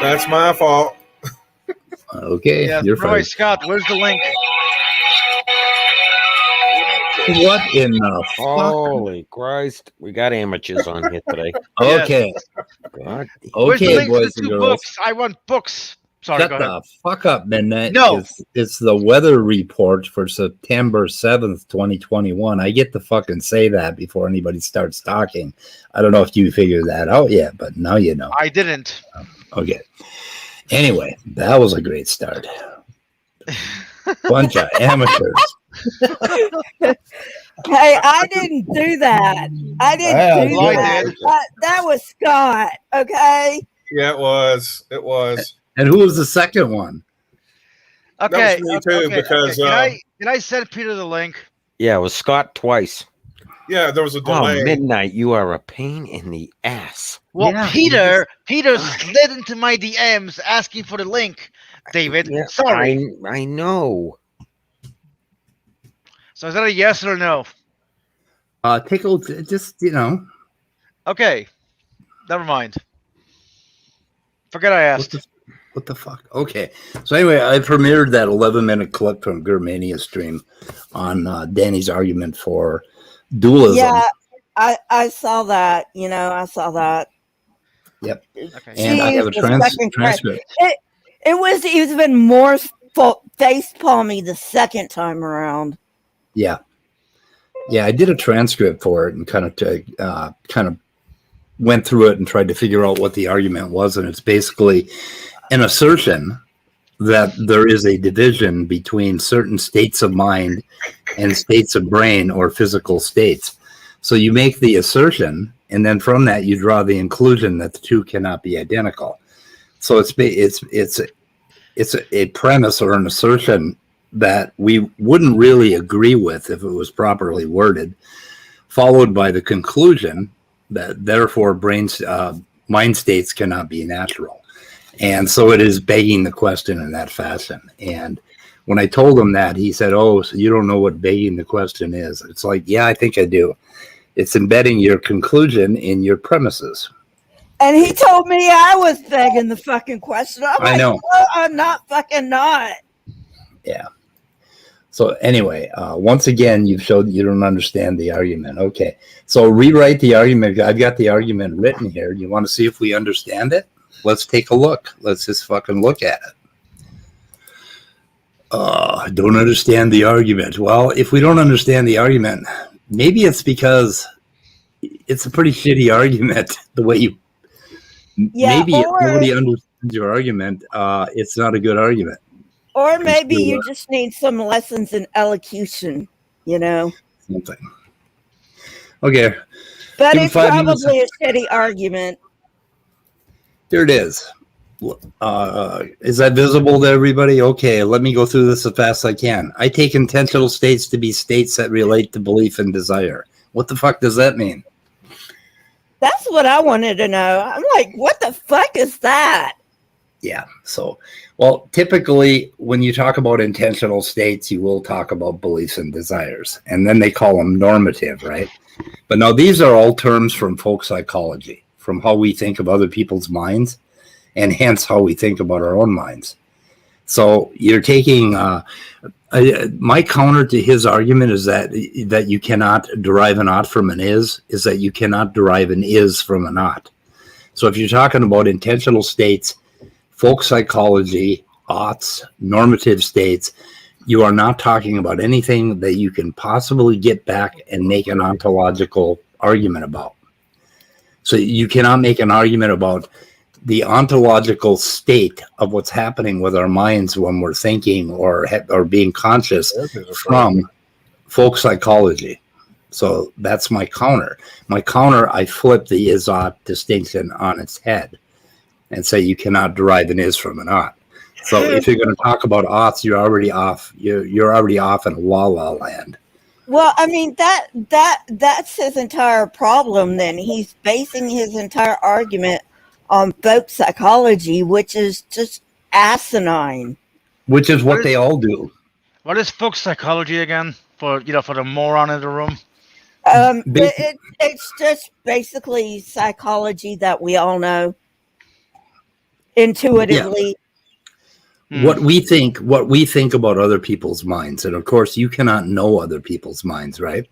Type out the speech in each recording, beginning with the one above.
That's my fault. Okay, Yeah, you're Roy fine. Scott, where's the link? What in the fuck? Holy Christ. We got amateurs on here today. Okay. God. Where's the Okay, link to boys the and two girls. books? I want books. Sorry, Shut go ahead. the fuck up, Midnight. No. It's the weather report for September 7th, 2021. I get to fucking say that before anybody starts talking. I don't know if you figured that out yet, but now you know. I didn't. Okay. Anyway, that was a great start. Bunch of amateurs. Hey, I didn't do that. I didn't do I that. did. That was Scott. Okay. Yeah, it was. It was. And who was the second one? Okay. That was me too, because Can I send Peter the link? Yeah, it was Scott twice. yeah, there was a delay. Oh, Midnight, you are a pain in the ass. Well, Yeah, Peter slid into my DMs asking for the link, David. Yeah, Sorry. I know. So is that a yes or no? Take a just, Okay. Never mind. Forget I asked. What the fuck? Okay. So anyway, I premiered that 11-minute clip from Grr stream on Danny's argument for dualism. Yeah, I saw that. I saw that. Yep. Okay. And I have a transcript. It was even more face palmy the second time around. Yeah. Yeah, I did a transcript for it and kind of went through it and tried to figure out what the argument was. And it's basically an assertion that there is a division between certain states of mind and states of brain or physical states. So you make the assertion, and then from that you draw the conclusion that the two cannot be identical. So it's a premise or an assertion that we wouldn't really agree with if it was properly worded, followed by the conclusion that therefore mind states cannot be natural. And so it is begging the question in that fashion. And when I told him that, he said, "Oh, so you don't know what begging the question is?" It's like, yeah, I think I do. It's embedding your conclusion in your premises. And he told me I was begging the fucking question. I know. No, I'm not fucking not. Yeah. So anyway, once again, you've showed you don't understand the argument. Okay. So rewrite the argument. I've got the argument written here. You want to see if we understand it? Let's take a look. Let's just fucking look at it. I don't understand the argument. Well, if we don't understand the argument, maybe it's because it's a pretty shitty argument. The way you, maybe if nobody understands your argument, it's not a good argument. Or maybe you just need some lessons in elocution, Something. Okay. But it's probably a shitty argument. Here it is. Is that visible to everybody? Okay, let me go through this as fast as I can. I take intentional states to be states that relate to belief and desire. What the fuck does that mean? That's what I wanted to know. I'm like, what the fuck is that? Yeah. So, well, typically when you talk about intentional states, you will talk about beliefs and desires, and then they call them normative, right? But now these are all terms from folk psychology, from how we think of other people's minds, and hence how we think about our own minds. So you're taking my counter to his argument is that you cannot derive an ought from an is that you cannot derive an is from an ought. So if you're talking about intentional states, folk psychology, oughts, normative states, you are not talking about anything that you can possibly get back and make an ontological argument about. So you cannot make an argument about the ontological state of what's happening with our minds when we're thinking or being conscious from folk psychology. So that's my counter. My counter, I flip the is-ought distinction on its head and say you cannot derive an is from an ought. So if you're going to talk about oughts, you're already off. You're already off in la land. Well, I mean that's his entire problem. Then he's basing his entire argument on folk psychology, which is just asinine. Which is what they all do. What is folk psychology again? For the moron in the room. It's just basically psychology that we all know intuitively. Yeah. What we think about other people's minds, and of course, you cannot know other people's minds, right?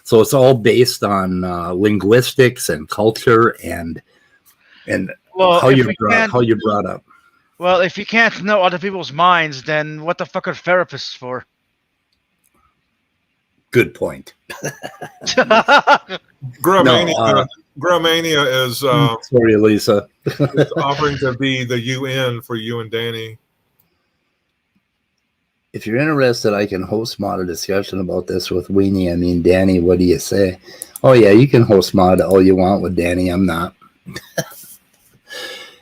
So it's all based on linguistics and culture and how you're brought up. Well, if you can't know other people's minds, then what the fuck are therapists for? Good point. Gromania is sorry, Lisa. is offering to be the UN for you and Danny. If you're interested, I can host mod a discussion about this with Weenie. I mean, Danny, what do you say? Oh yeah, you can host mod all you want with Danny. I'm not.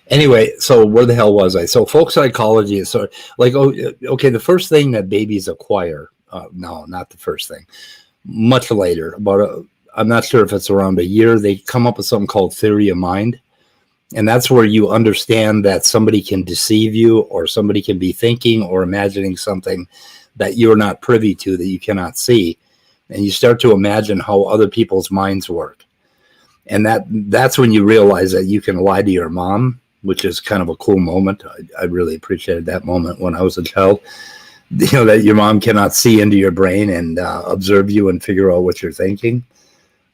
Anyway, so where the hell was I? So folk psychology is sort of like, okay, the first thing that babies acquire, no, not the first thing, much later, I'm not sure if it's around a year, they come up with something called theory of mind. And that's where you understand that somebody can deceive you, or somebody can be thinking or imagining something that you're not privy to, that you cannot see. And you start to imagine how other people's minds work. And that's when you realize that you can lie to your mom, which is kind of a cool moment. I really appreciated that moment when I was a child. That your mom cannot see into your brain and observe you and figure out what you're thinking.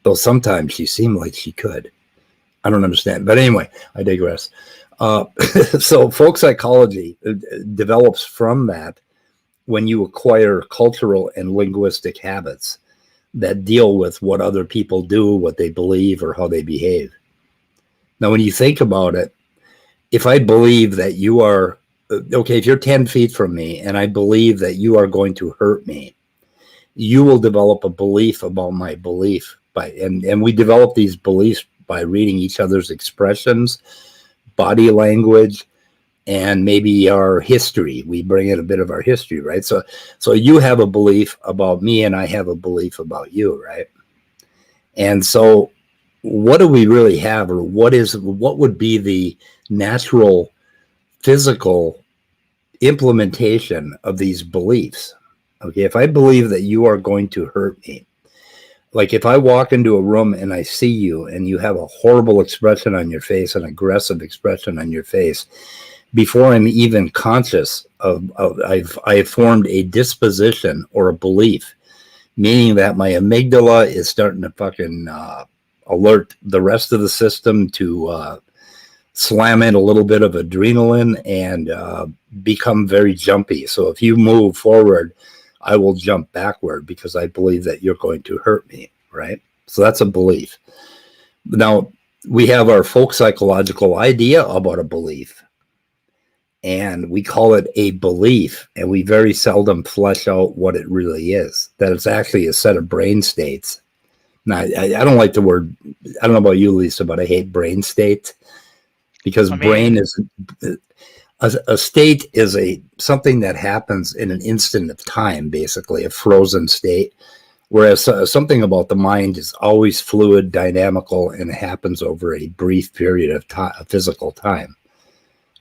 Though sometimes she seemed like she could. I don't understand. But anyway, I digress. So folk psychology develops from that when you acquire cultural and linguistic habits that deal with what other people do, what they believe, or how they behave. Now, when you think about it, if I believe that you are, okay, if you're 10 feet from me and I believe that you are going to hurt me, you will develop a belief about my belief. And we develop these beliefs by reading each other's expressions, body language, and maybe our history. We bring in a bit of our history, right? So you have a belief about me and I have a belief about you, right? And so what do we really have, or what would be the natural physical implementation of these beliefs? Okay, if I believe that you are going to hurt me, like if I walk into a room and I see you and you have a horrible expression on your face, an aggressive expression on your face, before I'm even conscious I have formed a disposition or a belief, meaning that my amygdala is starting to fucking alert the rest of the system to slam in a little bit of adrenaline and become very jumpy. So if you move forward, I will jump backward because I believe that you're going to hurt me, right? So that's a belief. Now, we have our folk psychological idea about a belief, and we call it a belief, and we very seldom flesh out what it really is, that it's actually a set of brain states. Now, I don't like the word, I don't know about you, Lisa, but I hate brain state, because brain is... A state is something that happens in an instant of time, basically, a frozen state, whereas something about the mind is always fluid, dynamical, and happens over a brief period of time, physical time.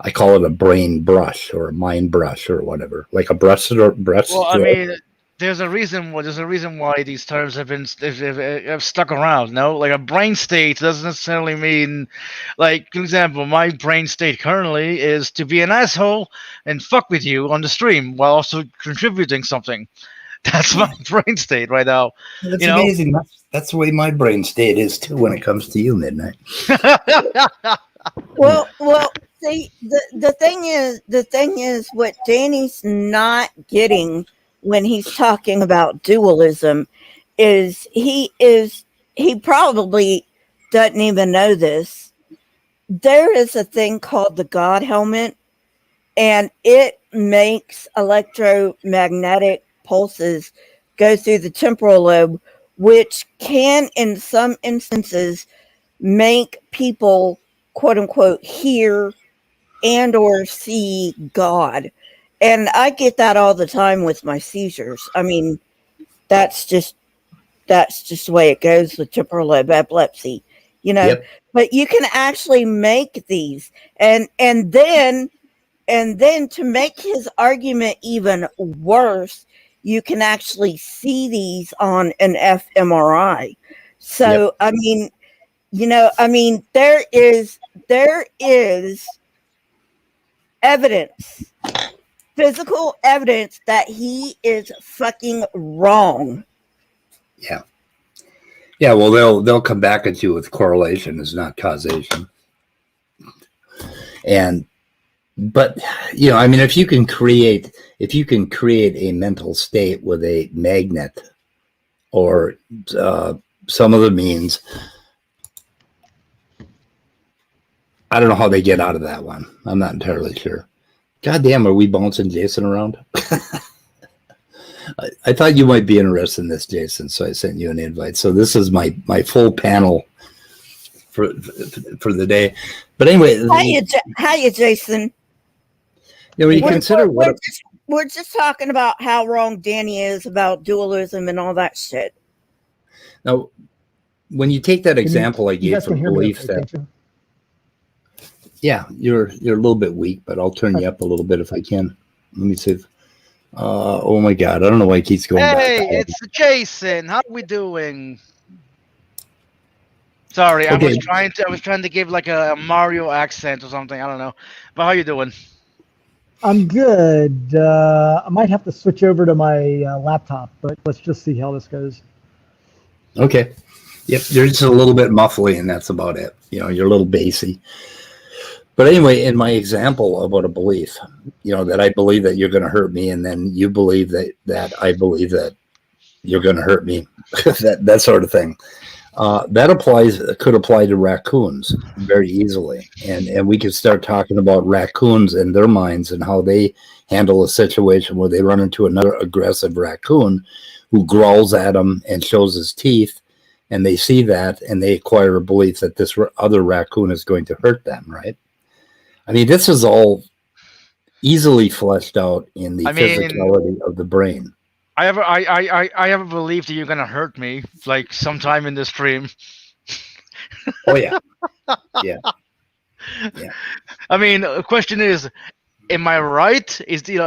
I call it a brain brush or a mind brush or whatever, like a brush. Well, I mean, there's a reason why these terms have stuck around. No, like a brain state doesn't necessarily mean, like, for example, my brain state currently is to be an asshole and fuck with you on the stream while also contributing something. That's my brain state right now. That's amazing. That's the way my brain state is too when it comes to you, Midnight. Well, see, the thing is what Danny's not getting when he's talking about dualism is he probably doesn't even know this, there is a thing called the God helmet, and it makes electromagnetic pulses go through the temporal lobe, which can, in some instances, make people, quote unquote, hear and or see God. And I get that all the time with my seizures. I mean, that's just the way it goes with temporal lobe epilepsy, you know. Yep. But you can actually make these, and then to make his argument even worse, you can actually see these on an fMRI. So I mean, you know, I mean, there is evidence, physical evidence that he is fucking wrong. Yeah. Yeah, well, they'll come back at you with correlation is not causation. But you know, I mean, if you can create a mental state with a magnet or some other means, I don't know how they get out of that one. I'm not entirely sure. God damn, are we bouncing Jason around? I thought you might be interested in this, Jason, so I sent you an invite. So this is my full panel for the day. But anyway, Hiya, Jason. You know, you consider we're just talking about how wrong Danny is about dualism and all that shit. Now, when you take that example I gave for belief that, yeah, you're a little bit weak, but I'll turn you up a little bit if I can. Let me see. Oh my God, I don't know why he keeps going back. Hey, it's Jason. How are we doing? Sorry, Okay. I was trying to give like a Mario accent or something. I don't know. But how you doing? I'm good. I might have to switch over to my laptop, but let's just see how this goes. Okay. Yep, you're just a little bit muffly, and that's about it. You know, you're a little bassy. But anyway, in my example about a belief, you know, that I believe that you're going to hurt me, and then you believe that I believe that you're going to hurt me, that sort of thing. That could apply to raccoons very easily. And we could start talking about raccoons and their minds and how they handle a situation where they run into another aggressive raccoon who growls at them and shows his teeth, and they see that and they acquire a belief that this other raccoon is going to hurt them, right? I mean, this is easily fleshed out in the physicality of the brain. I have a belief that you're gonna hurt me like sometime in the stream. Oh yeah, yeah. I mean, the question is, am I right? Is it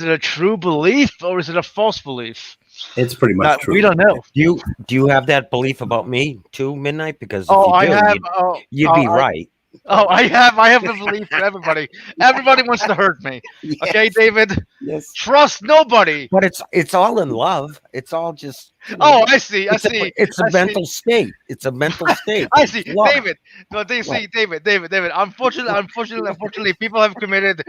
a true belief or is it a false belief? It's pretty much true. We don't know. Do you have that belief about me too, Midnight? Because if you'd be right. I have a belief for everybody. Everybody wants to hurt me. Yes. Okay, David? Yes. Trust nobody. But it's all in love. It's all just. Oh, I see. It's a mental state. It's a mental state. I see, Love. David. No, they see, David. Unfortunately, people have committed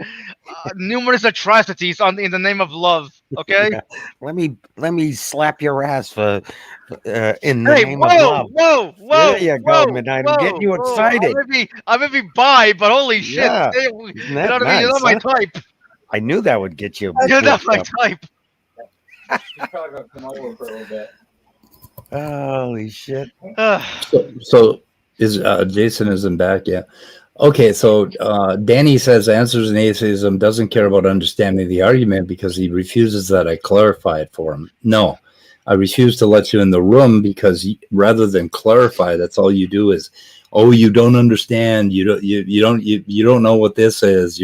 numerous atrocities in the name of love. Okay. Yeah. Let me slap your ass for in the name of love. Whoa! There you go, Midnight. I'm getting you excited. I may be bi, but holy shit! Yeah. You know what I mean? You're not my type. I knew that would get you. You're not my type. He's probably gonna come over for a little bit. Holy shit! So is Jason isn't back yet? Okay, so Danny says answers in atheism, doesn't care about understanding the argument because he refuses that I clarify it for him. No, I refuse to let you in the room because rather than clarify, that's all you do is, oh, you don't understand, you don't know what this is.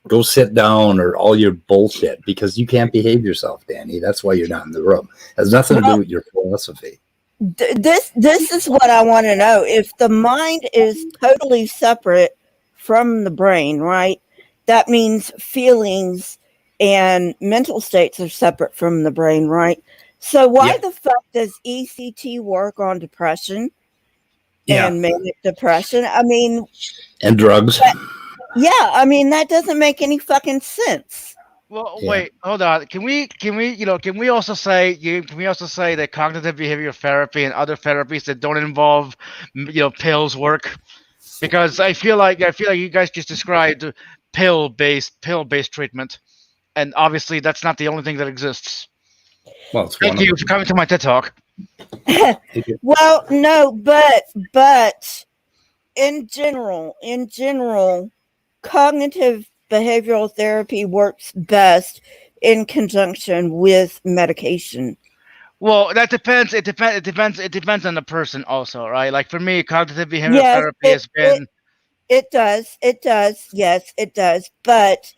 Go sit down or all your bullshit because you can't behave yourself, Danny. That's why you're not in the room. It has nothing to do with your philosophy. This is what I want to know. If the mind is totally separate from the brain, right? That means feelings and mental states are separate from the brain, right? So why the fuck does ECT work on depression and manic depression? I mean, and drugs. I mean, that doesn't make any fucking sense. Well, Yeah. wait, hold on. Can we also say that cognitive behavioral therapy and other therapies that don't involve pills work? Because I feel like you guys just described pill-based treatment, and obviously that's not the only thing that exists. Well, it's Thank one you of for coming to my TED Talk. Well, no, but in general, cognitive behavioral therapy works best in conjunction with medication. Well, that depends. It depends on the person also, right? Like for me, cognitive behavioral therapy has been. It does. Yes, it does. But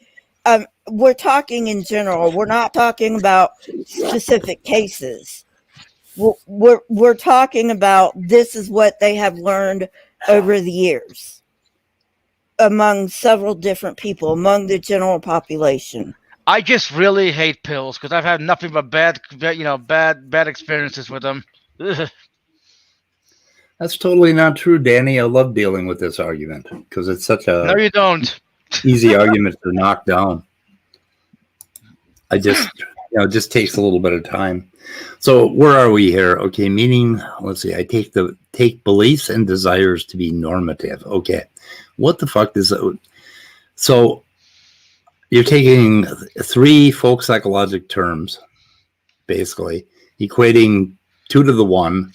we're talking in general. We're not talking about specific cases. We're talking about this is what they have learned over the years among several different people, among the general population. I just really hate pills because I've had nothing but bad experiences with them. Ugh. That's totally not true, Danny. I love dealing with this argument because it's such No, a you don't. easy argument to knock down. It just takes a little bit of time. So where are we here? Okay, meaning, let's see, I take beliefs and desires to be normative. Okay, what the fuck is that? So you're taking 3 folk psychological terms, basically, equating 2 to the 1,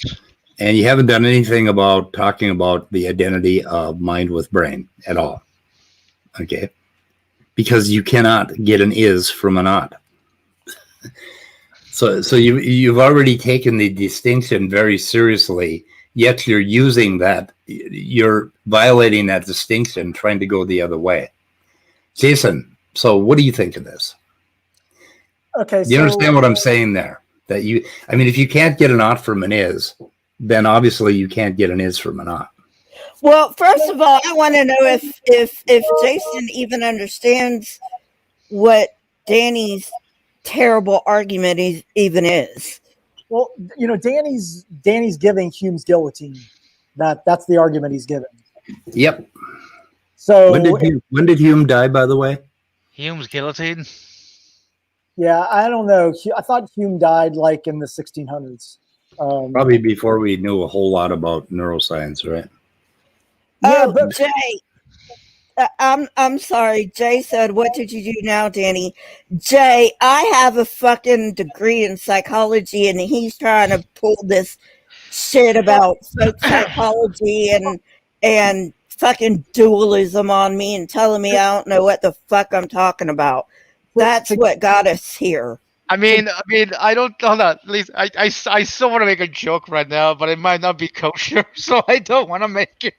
and you haven't done anything about talking about the identity of mind with brain at all. Okay, because you cannot get an is from a not. So you've already taken the distinction very seriously, yet you're using that, you're violating that distinction, trying to go the other way. Jason, so what do you think of this? Okay, You understand what I'm saying there? That if you can't get an ought from an is, then obviously you can't get an is from an ought. Well, first of all, I want to know if Jason even understands what Danny's terrible argument even is. Well, Danny's giving Hume's guillotine. That's the argument he's giving. Yep. So when did Hume die, by the way? Hume's guillotine. Yeah, I don't know. I thought Hume died like in the 1600s. Probably before we knew a whole lot about neuroscience, right? Yeah, Oh, Jay. I'm sorry. Jay said, "What did you do now, Danny?" Jay, I have a fucking degree in psychology, and he's trying to pull this shit about folk psychology and fucking dualism on me and telling me I don't know what the fuck I'm talking about. That's what got us here. I mean, I don't. Hold on, at least I still want to make a joke right now, but it might not be kosher, so I don't want to make it.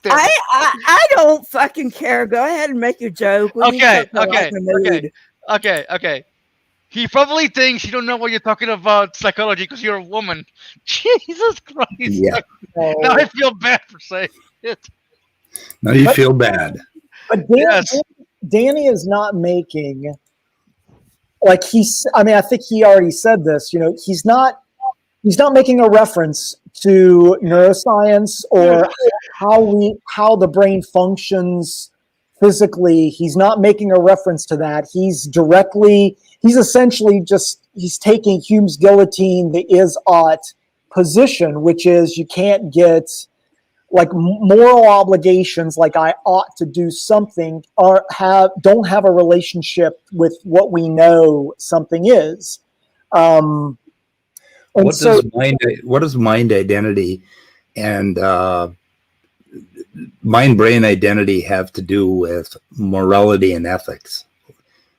I don't fucking care. Go ahead and make your joke. Okay. He probably thinks you don't know what you're talking about psychology because you're a woman. Jesus Christ. Yeah. Now I feel bad for saying it. Now you feel bad. But Yes. Danny is not making, like I think he already said this, he's not making a reference to neuroscience or how the brain functions physically. He's not making a reference to that. He's essentially he's taking Hume's guillotine, the is-ought position, which is you can't get like moral obligations, like I ought to do something, don't have a relationship with what we know something is. What does mind identity and mind-brain identity have to do with morality and ethics?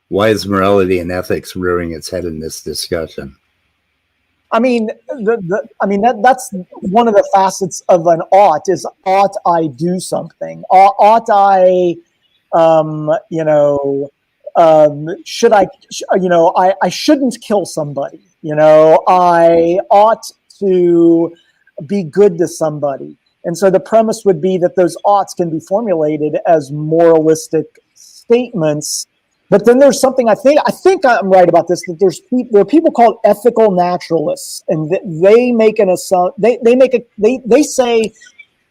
Why is morality and ethics rearing its head in this discussion? I mean, that's one of the facets of an ought is, ought I do something? Ought I, should I, I shouldn't kill somebody. I ought to be good to somebody. And so the premise would be that those oughts can be formulated as moralistic statements. But then there's something, I think I'm right about this, that there are people called ethical naturalists, and they make an assumption. They say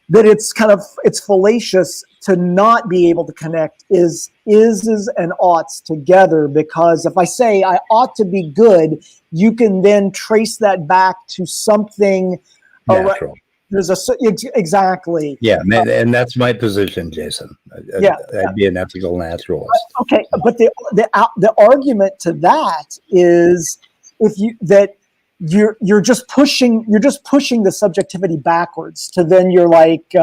that it's fallacious to not be able to connect is ises and oughts together, because if I say I ought to be good, you can then trace that back to something natural. Exactly. Yeah, and that's my position, Jason. I'd be an ethical naturalist. Okay, but the argument to that is you're just pushing the subjectivity backwards to then you're like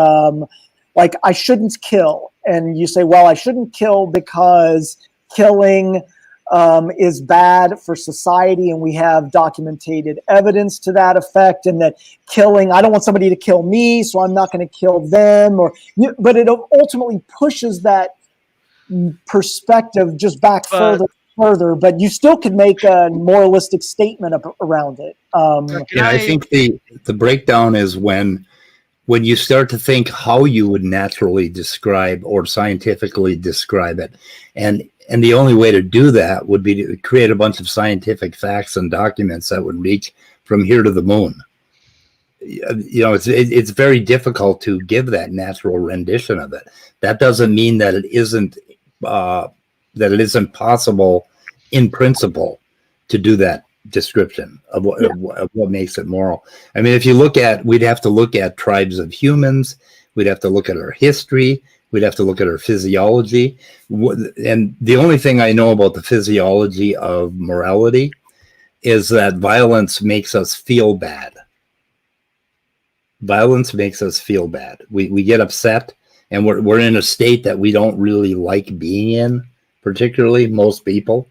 I shouldn't kill, and you say, well, I shouldn't kill because killing is bad for society, and we have documented evidence to that effect, and that killing, I don't want somebody to kill me, so I'm not going to kill them, but it ultimately pushes that perspective just back further, but you still could make a moralistic statement around it. I think the breakdown is when you start to think how you would naturally describe or scientifically describe it, and the only way to do that would be to create a bunch of scientific facts and documents that would reach from here to the moon. It's very difficult to give that natural rendition of it. That doesn't mean that it isn't possible in principle to do that description of what makes it moral. I mean, we'd have to look at tribes of humans. We'd have to look at our history. We'd have to look at our physiology. And the only thing I know about the physiology of morality is that violence makes us feel bad. Violence makes us feel bad. We get upset, and we're in a state that we don't really like being in, particularly most people.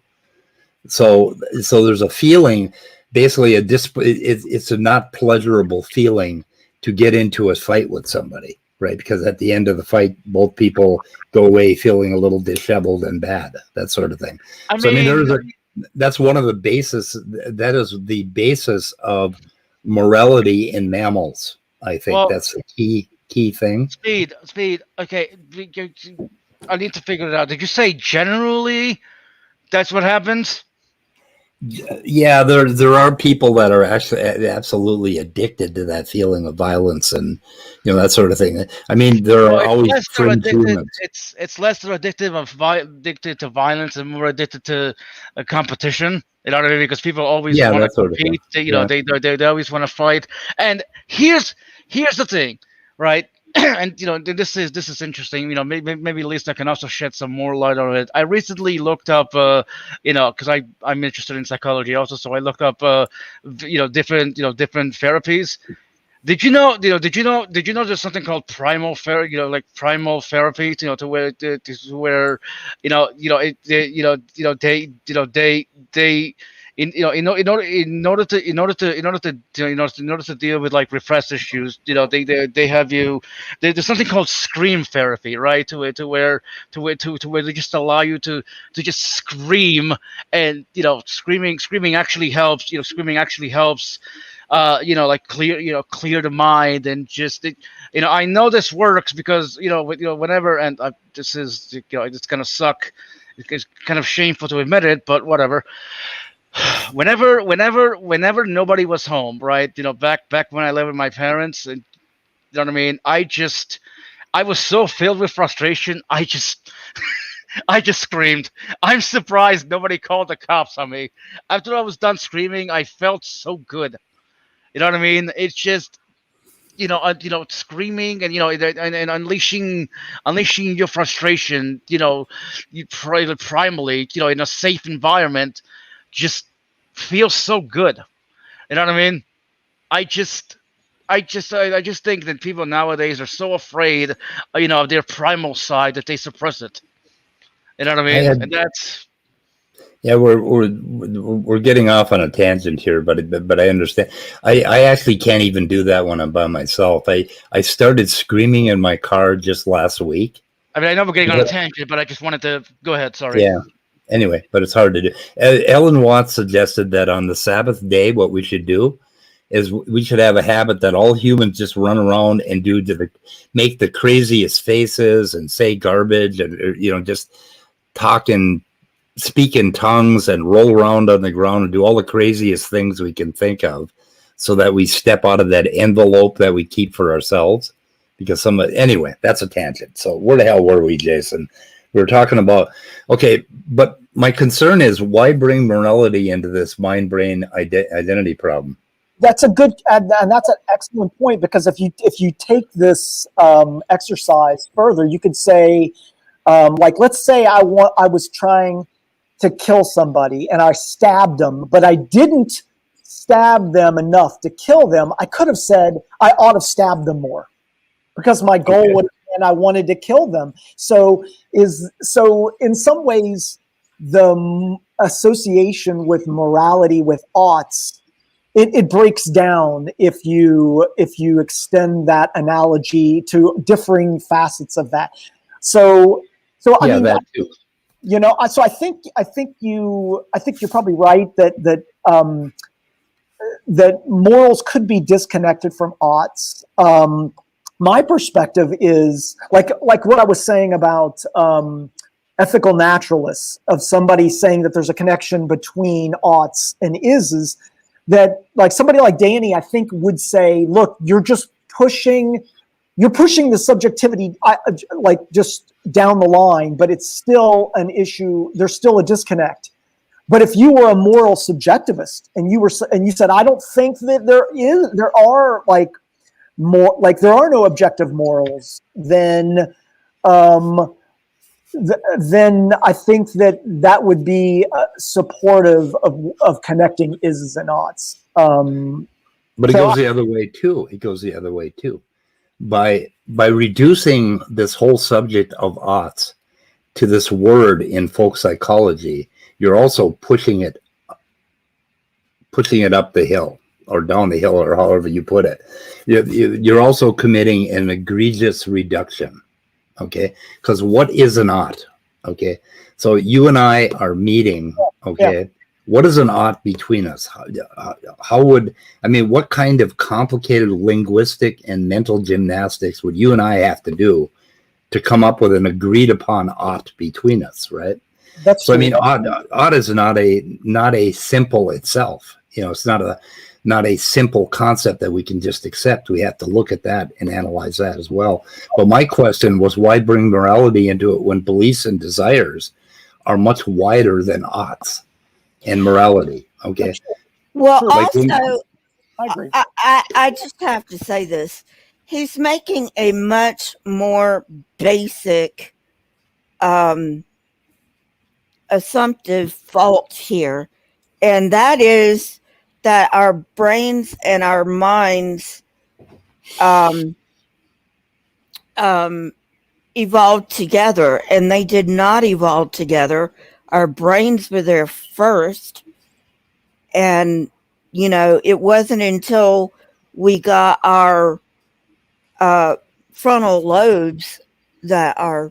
So there's a feeling, basically it's a not pleasurable feeling to get into a fight with somebody, right? Because at the end of the fight, both people go away feeling a little disheveled and bad, that sort of thing. That's one of the basis. That is the basis of morality in mammals. I think that's the key thing. Speed. Okay, I need to figure it out. Did you say generally that's what happens? Yeah, there are people that are actually absolutely addicted to that feeling of violence and that sort of thing. I mean, there are always fringe movements. It's less addicted to violence and more addicted to a competition. You know what I mean? Because people always want to compete. They always want to fight. And here's the thing, right? And this is interesting. Maybe Lisa can also shed some more light on it. I recently looked up, because I'm interested in psychology also, so I looked up, different therapies. Did you know there's something called primal therapy, like primal therapy, to where they in order to deal with like repressed issues, they have you. There's something called scream therapy, right? To where they just allow you to just scream, and screaming actually helps. Screaming actually helps. Like clear the mind, and just I know this works because whenever, and this is it's gonna suck. It's kind of shameful to admit it, but whatever. Whenever nobody was home, right? Back when I lived with my parents, and you know what I mean. I was so filled with frustration. I just screamed. I'm surprised nobody called the cops on me. After I was done screaming, I felt so good. You know what I mean? It's just, screaming and and unleashing your frustration. You primally, in a safe environment, just feels so good. You know what I mean? I just think that people nowadays are so afraid, of their primal side that they suppress it. You know what I mean? And that's. Yeah, we're getting off on a tangent here, but I understand. I actually can't even do that when I'm by myself. I started screaming in my car just last week. I mean, I know we're getting on a tangent, but I just wanted to go ahead. Sorry. Yeah. Anyway, but it's hard to do. Ellen Watts suggested that on the Sabbath day, what we should do is we should have a habit that all humans just run around and make the craziest faces and say garbage and just talk and speak in tongues and roll around on the ground and do all the craziest things we can think of, so that we step out of that envelope that we keep for ourselves. Because anyway, that's a tangent. So where the hell were we, Jason? We were talking about, okay, but my concern is why bring morality into this mind-brain identity problem? That's a good, and that's an excellent point, because if you take this exercise further, you could say, like, let's say I was trying to kill somebody and I stabbed them, but I didn't stab them enough to kill them. I could have said I ought to stab them more, because my goal would have been I wanted to kill them. So in some ways, the association with morality with oughts, it breaks down if you extend that analogy to differing facets of that. So I mean, that too. You know, so I think you're probably right that morals could be disconnected from oughts. My perspective is like what I was saying about ethical naturalists, of somebody saying that there's a connection between oughts and is that, like, somebody like Danny, I think, would say, look, you're pushing the subjectivity like just down the line, but it's still an issue. There's still a disconnect. But if you were a moral subjectivist and you said, I don't think that there are like more, like there are no objective morals, then I think that would be supportive of connecting ises and oughts. But it goes the other way too. It goes the other way too. By reducing this whole subject of oughts to this word in folk psychology, you're also pushing it up the hill or down the hill, or however you put it. You're also committing an egregious reduction. Okay, because what is an ought? Okay, so you and I are meeting. Okay, yeah. What is an ought between us? What kind of complicated linguistic and mental gymnastics would you and I have to do to come up with an agreed upon ought between us, right? That's so. I mean, ought is not a simple itself. You know, it's not a simple concept that we can just accept. We have to look at that and analyze that as well. But my question was, why bring morality into it when beliefs and desires are much wider than oughts and morality? Okay. Well, also, I just have to say this. He's making a much more basic assumptive fault here, and that is that our brains and our minds evolved together, and they did not evolve together. Our brains were there first, and it wasn't until we got our frontal lobes that our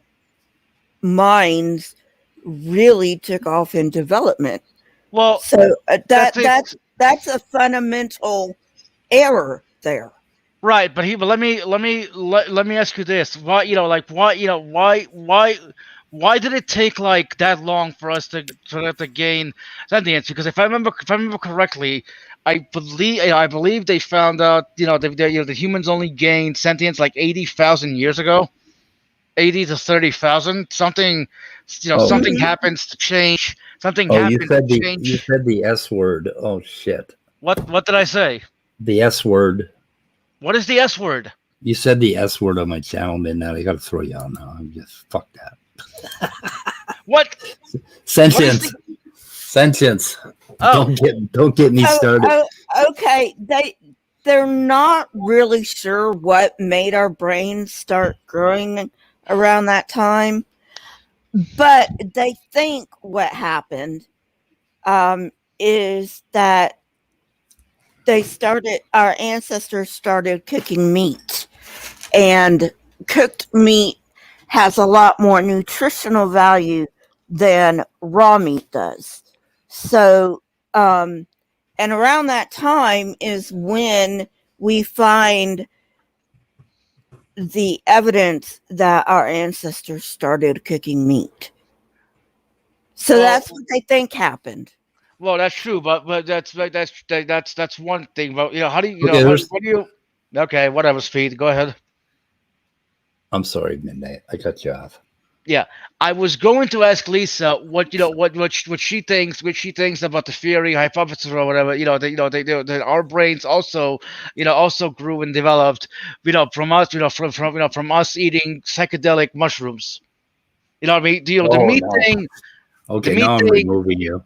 minds really took off in development. Well, so that's a fundamental error there. Right, but let me ask you this: why did it take like that long for us to gain sentience? Because if I remember correctly, I believe they found out the humans only gained sentience like 80,000 years ago, 80 to 30,000 something. Something happens to change. Something happens to change. You said the S word. Oh shit! What did I say? The S word. What is the S word? You said the S word on my channel, Midnight. I got to throw you on now. I'm just fuck that. What? Sentience. Sentience. Oh. Don't get me started. Okay, they're not really sure what made our brains start growing around that time, but they think what happened is that our ancestors started cooking meat, and cooked meat has a lot more nutritional value than raw meat does. So, and around that time is when we find the evidence that our ancestors started cooking meat. So that's what they think happened. Well, that's true, but that's one thing. But how do you what do you? Okay, whatever, Speed. Go ahead. I'm sorry, Midnight. I cut you off. Yeah, I was going to ask Lisa what she thinks about the theory hypothesis or whatever. That our brains also also grew and developed from us from us eating psychedelic mushrooms. You know what I mean? The Oh, meat no. thing. Okay, the meat now I'm thing. removing you.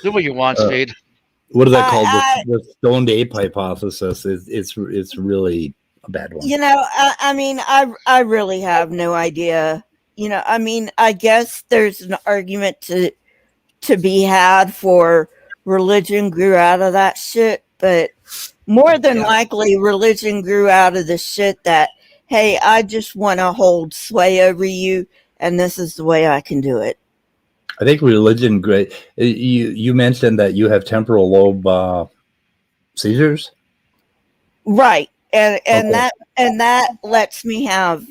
Do what you want, Speed. What do they call the stoned ape hypothesis? It's really a bad one. I really have no idea. I guess there's an argument to be had for religion grew out of that shit, but more than likely religion grew out of the shit that, hey, I just want to hold sway over you, and this is the way I can do it. I think religion, great. You mentioned that you have temporal lobe seizures, right? And okay. that lets me have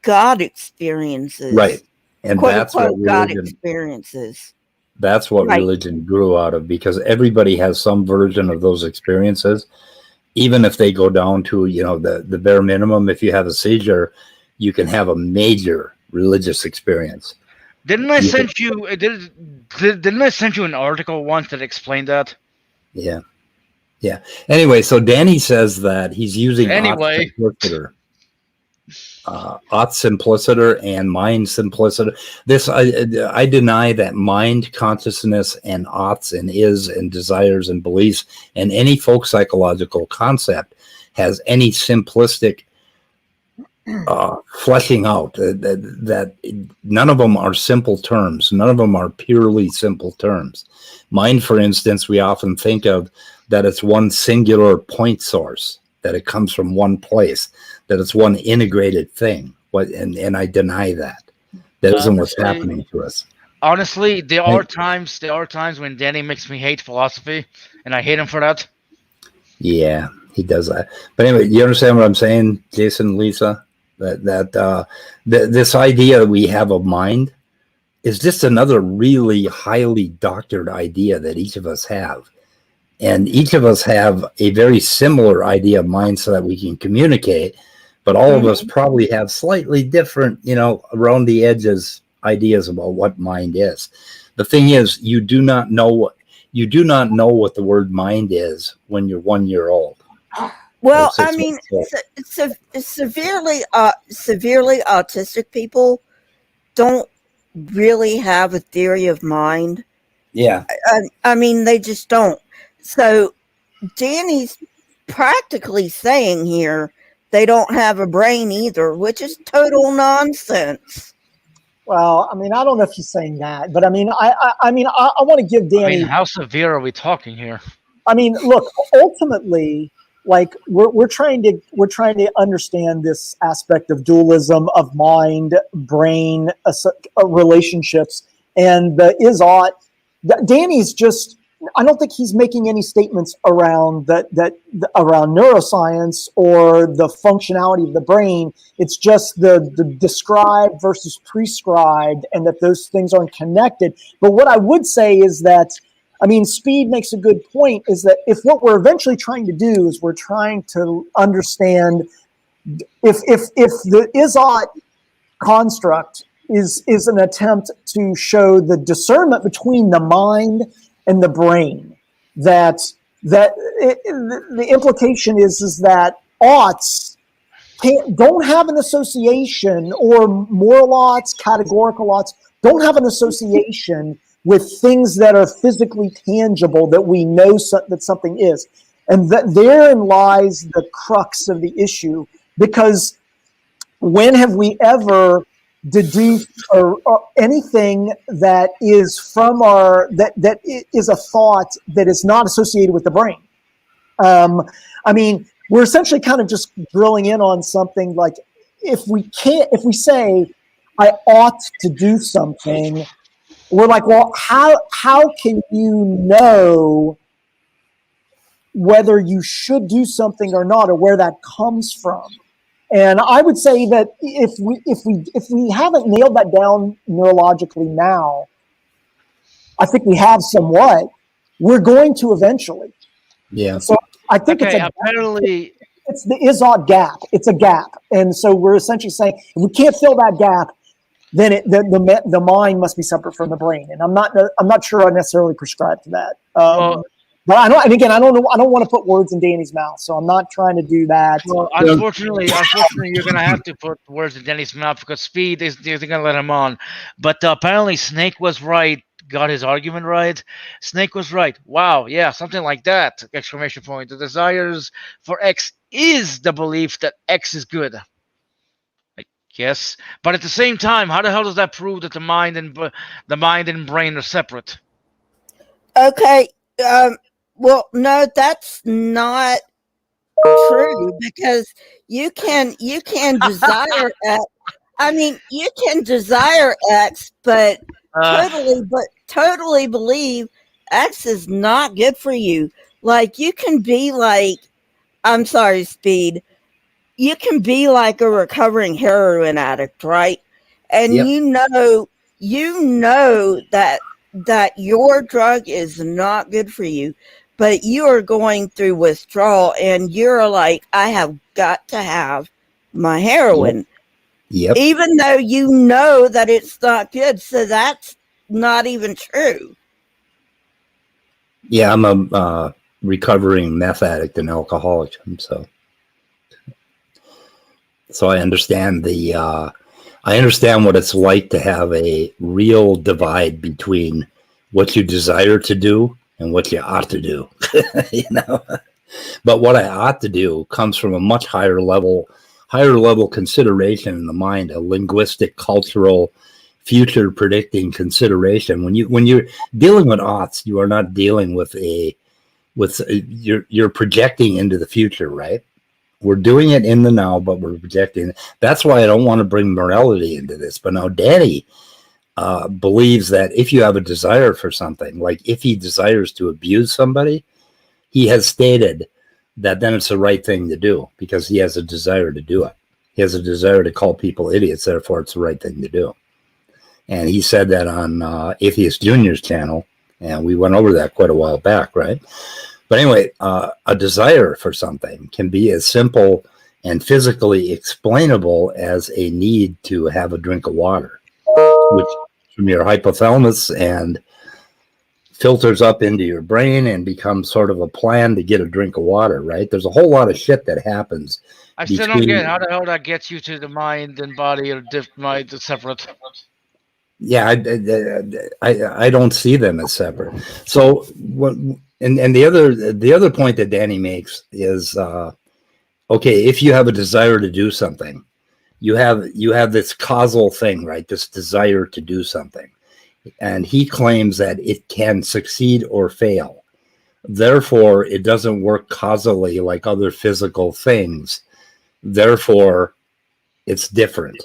God experiences, right? And quote that's unquote what God religion, experiences. That's what right. religion grew out of, because everybody has some version of those experiences. Even if they go down to the bare minimum, if you have a seizure, you can have a major religious experience. Didn't I send you? Didn't I send you an article once that explained that? Yeah. Anyway, so Danny says that he's using anyway. Aught simpliciter and mind simpliciter. This I deny that mind, consciousness, and oughts and is and desires and beliefs and any folk psychological concept has any simplistic fleshing out. That none of them are simple terms. None of them are purely simple terms. Mind, for instance, we often think of that it's one singular point source, that it comes from one place, that it's one integrated thing. And I deny that. That isn't what's happening to us. Honestly, there are times when Danny makes me hate philosophy, and I hate him for that. Yeah, he does that. But anyway, you understand what I'm saying, Jason, Lisa? That this idea that we have of mind is just another really highly doctored idea that each of us have. And each of us have a very similar idea of mind so that we can communicate, but all of us probably have slightly different, around the edges ideas about what mind is. The thing is, you do not know what the word mind is when you're 1 year old. Well, severely autistic people don't really have a theory of mind. Yeah. They just don't. So Danny's practically saying here they don't have a brain either, which is total nonsense. Well, I don't know if he's saying that, but I want to give Danny. How severe are we talking here? Look, ultimately, like we're trying to understand this aspect of dualism of mind, brain, relationships, and the is-ought. Danny's just. I don't think he's making any statements around around neuroscience or the functionality of the brain. It's just the described versus prescribed, and that those things aren't connected. But what I would say is that, Speed makes a good point, is that if what we're eventually trying to do is we're trying to understand if the is-ought construct is an attempt to show the discernment between the mind and the brain, the implication is that oughts don't have an association, or moral oughts, categorical oughts don't have an association with things that are physically tangible, that we know that something is. And that therein lies the crux of the issue, because when have we ever deduce or anything that is from that is a thought that is not associated with the brain? We're essentially kind of just drilling in on something like, if we say I ought to do something, we're like, well, how can you know whether you should do something or not, or where that comes from? And I would say that if we haven't nailed that down neurologically now, I think we have somewhat. We're going to eventually. Yeah. So I think it's it's the is-ought gap. It's a gap. And so we're essentially saying if we can't fill that gap, then the mind must be separate from the brain. And I'm not sure I necessarily prescribe to that. But I don't. And again, I don't know. I don't want to put words in Danny's mouth, so I'm not trying to do that. Well, unfortunately, you're gonna have to put words in Danny's mouth because Speed isn't gonna let him on. But apparently, Snake was right. Got his argument right. Snake was right. Wow, yeah, something like that! Exclamation point. The desires for X is the belief that X is good. Yes, but at the same time, how the hell does that prove that the mind and brain are separate? Okay. Well, no, that's not true because you can desire X. I mean, you can desire X, but totally believe X is not good for you. Like you can be like, I'm sorry, Speed. You can be like a recovering heroin addict, right? And Yep. you know that your drug is not good for you, but you are going through withdrawal and you're like, I have got to have my heroin. Yep. Even though you know that it's not good. So that's not even true. Yeah, I'm a recovering meth addict and alcoholic. So I understand I understand what it's like to have a real divide between what you desire to do and what you ought to do. But what I ought to do comes from a much higher level consideration in the mind, a linguistic, cultural, future predicting consideration. When you're dealing with oughts, you are not dealing with you're projecting into the future, right? We're doing it in the now, but we're projecting. That's why I don't want to bring morality into this. But now Danny believes that if you have a desire for something, like if he desires to abuse somebody, he has stated that then it's the right thing to do because he has a desire to do it. He has a desire to call people idiots, therefore it's the right thing to do. And he said that on Atheist Junior's channel, and we went over that quite a while back, right? But anyway, a desire for something can be as simple and physically explainable as a need to have a drink of water, which from your hypothalamus and filters up into your brain and becomes sort of a plan to get a drink of water, right? There's a whole lot of shit that happens. I still don't get how the hell that gets you to the mind and body or mind separate. Yeah, I don't see them as separate. So what? And the other point that Danny makes is, okay, if you have a desire to do something, you have this causal thing, right? This desire to do something, and he claims that it can succeed or fail. Therefore, it doesn't work causally like other physical things. Therefore, it's different.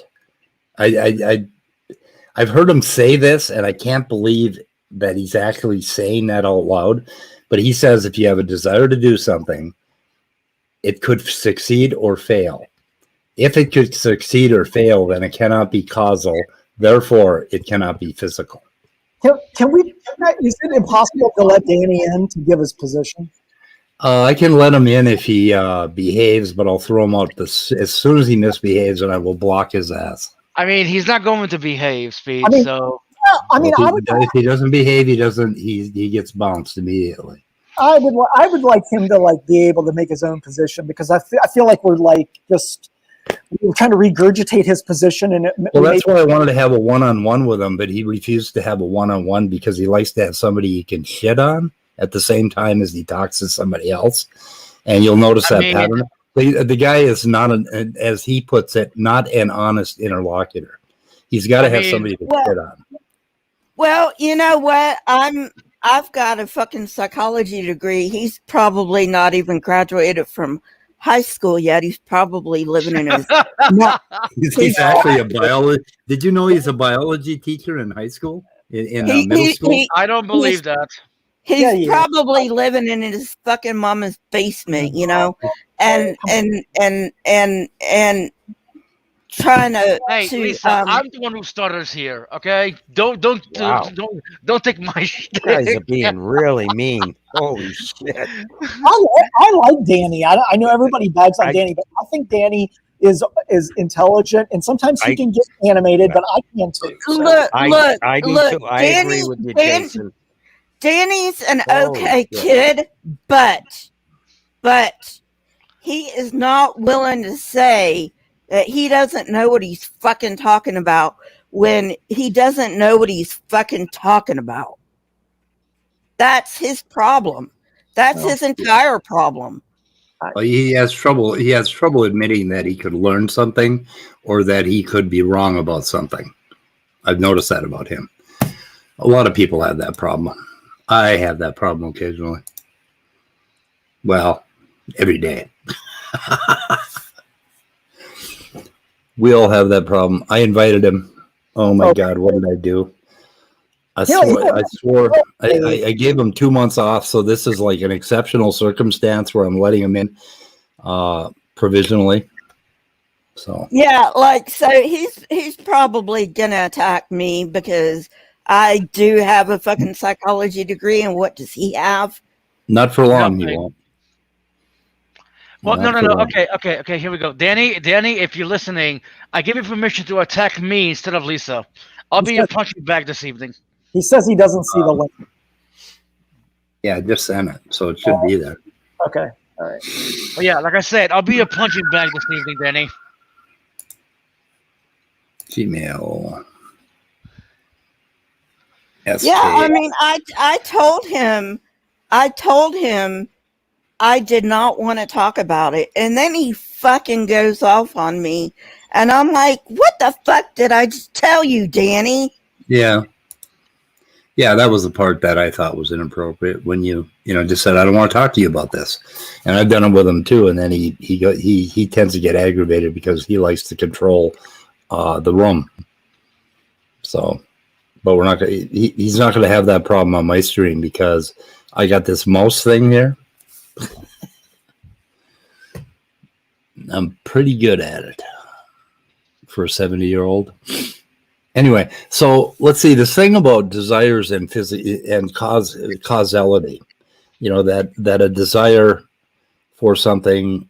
I've heard him say this, and I can't believe that he's actually saying that out loud. But he says if you have a desire to do something, it could succeed or fail. If it could succeed or fail, then it cannot be causal. Therefore, it cannot be physical. Can we? Is it impossible to let Danny in to give his position? I can let him in if he behaves, but I'll throw him out as soon as he misbehaves, and I will block his ass. I mean, he's not going to behave, Speed. So yeah, I mean, if he doesn't behave, he gets bounced immediately. I would like him to be able to make his own position because I feel like we're trying to regurgitate his position and that's why I wanted to have a one-on-one with him, but he refused to have a one-on-one because he likes to have somebody he can shit on at the same time as he talks to somebody else. And you'll notice pattern. The guy is not, as he puts it, not an honest interlocutor. He's got to have somebody to shit on. Well, you know what? I've got a fucking psychology degree. He's probably not even graduated from high school yet. He's probably living in his. He's actually a biology. Did you know he's a biology teacher in high school? In middle school? I don't believe that. He's probably living in his fucking mama's basement, and trying to. Hey, Lisa, I'm the one who stutters here. Okay, don't Wow. don't take my shit. You guys are being really mean. Holy shit. I like Danny. I know everybody bags on Danny, but I think Danny is intelligent, and sometimes he can get animated, but I can too. So. Look, I do look, too. I agree with you, Jason. Danny's an Holy okay shit. kid, but he is not willing to say that he doesn't know what he's fucking talking about when he doesn't know what he's fucking talking about. That's his problem. That's his entire problem. Well, he has trouble. He has trouble admitting that he could learn something or that he could be wrong about something. I've noticed that about him. A lot of people have that problem. I have that problem occasionally. Well, every day. We all have that problem. I invited him. Oh my God, what did I do? I swore I gave him 2 months off, so this is like an exceptional circumstance where I'm letting him in provisionally. So yeah, so he's probably gonna attack me because I do have a fucking psychology degree, and what does he have? Not for long, he won't. Well, no. Okay. Here we go, Danny. If you're listening, I give you permission to attack me instead of Lisa. I'll be your punching bag this evening. He says he doesn't see the link. Yeah, I just sent it, so it should be there. Okay, all right. Well, yeah, like I said, I'll be your punching bag this evening, Danny. Gmail. Yeah, I mean, I told him I did not want to talk about it, and then he fucking goes off on me, and I'm like, what the fuck did I just tell you, Danny? Yeah, that was the part that I thought was inappropriate when you just said, I don't want to talk to you about this. And I've done it with him too. And then he tends to get aggravated because he likes to control the room. So, but we're not going to, he's not going to have that problem on my stream because I got this mouse thing here. I'm pretty good at it for a 70-year-old. Anyway, so let's see. This thing about desires and causality, that a desire for something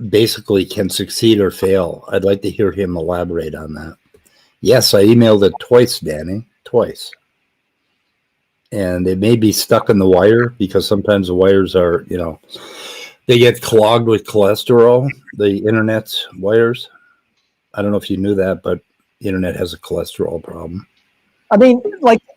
basically can succeed or fail. I'd like to hear him elaborate on that. Yes, I emailed it twice, Danny, twice. And it may be stuck in the wire because sometimes the wires are, they get clogged with cholesterol, the internet's wires. I don't know if you knew that, but the internet has a cholesterol problem. I mean,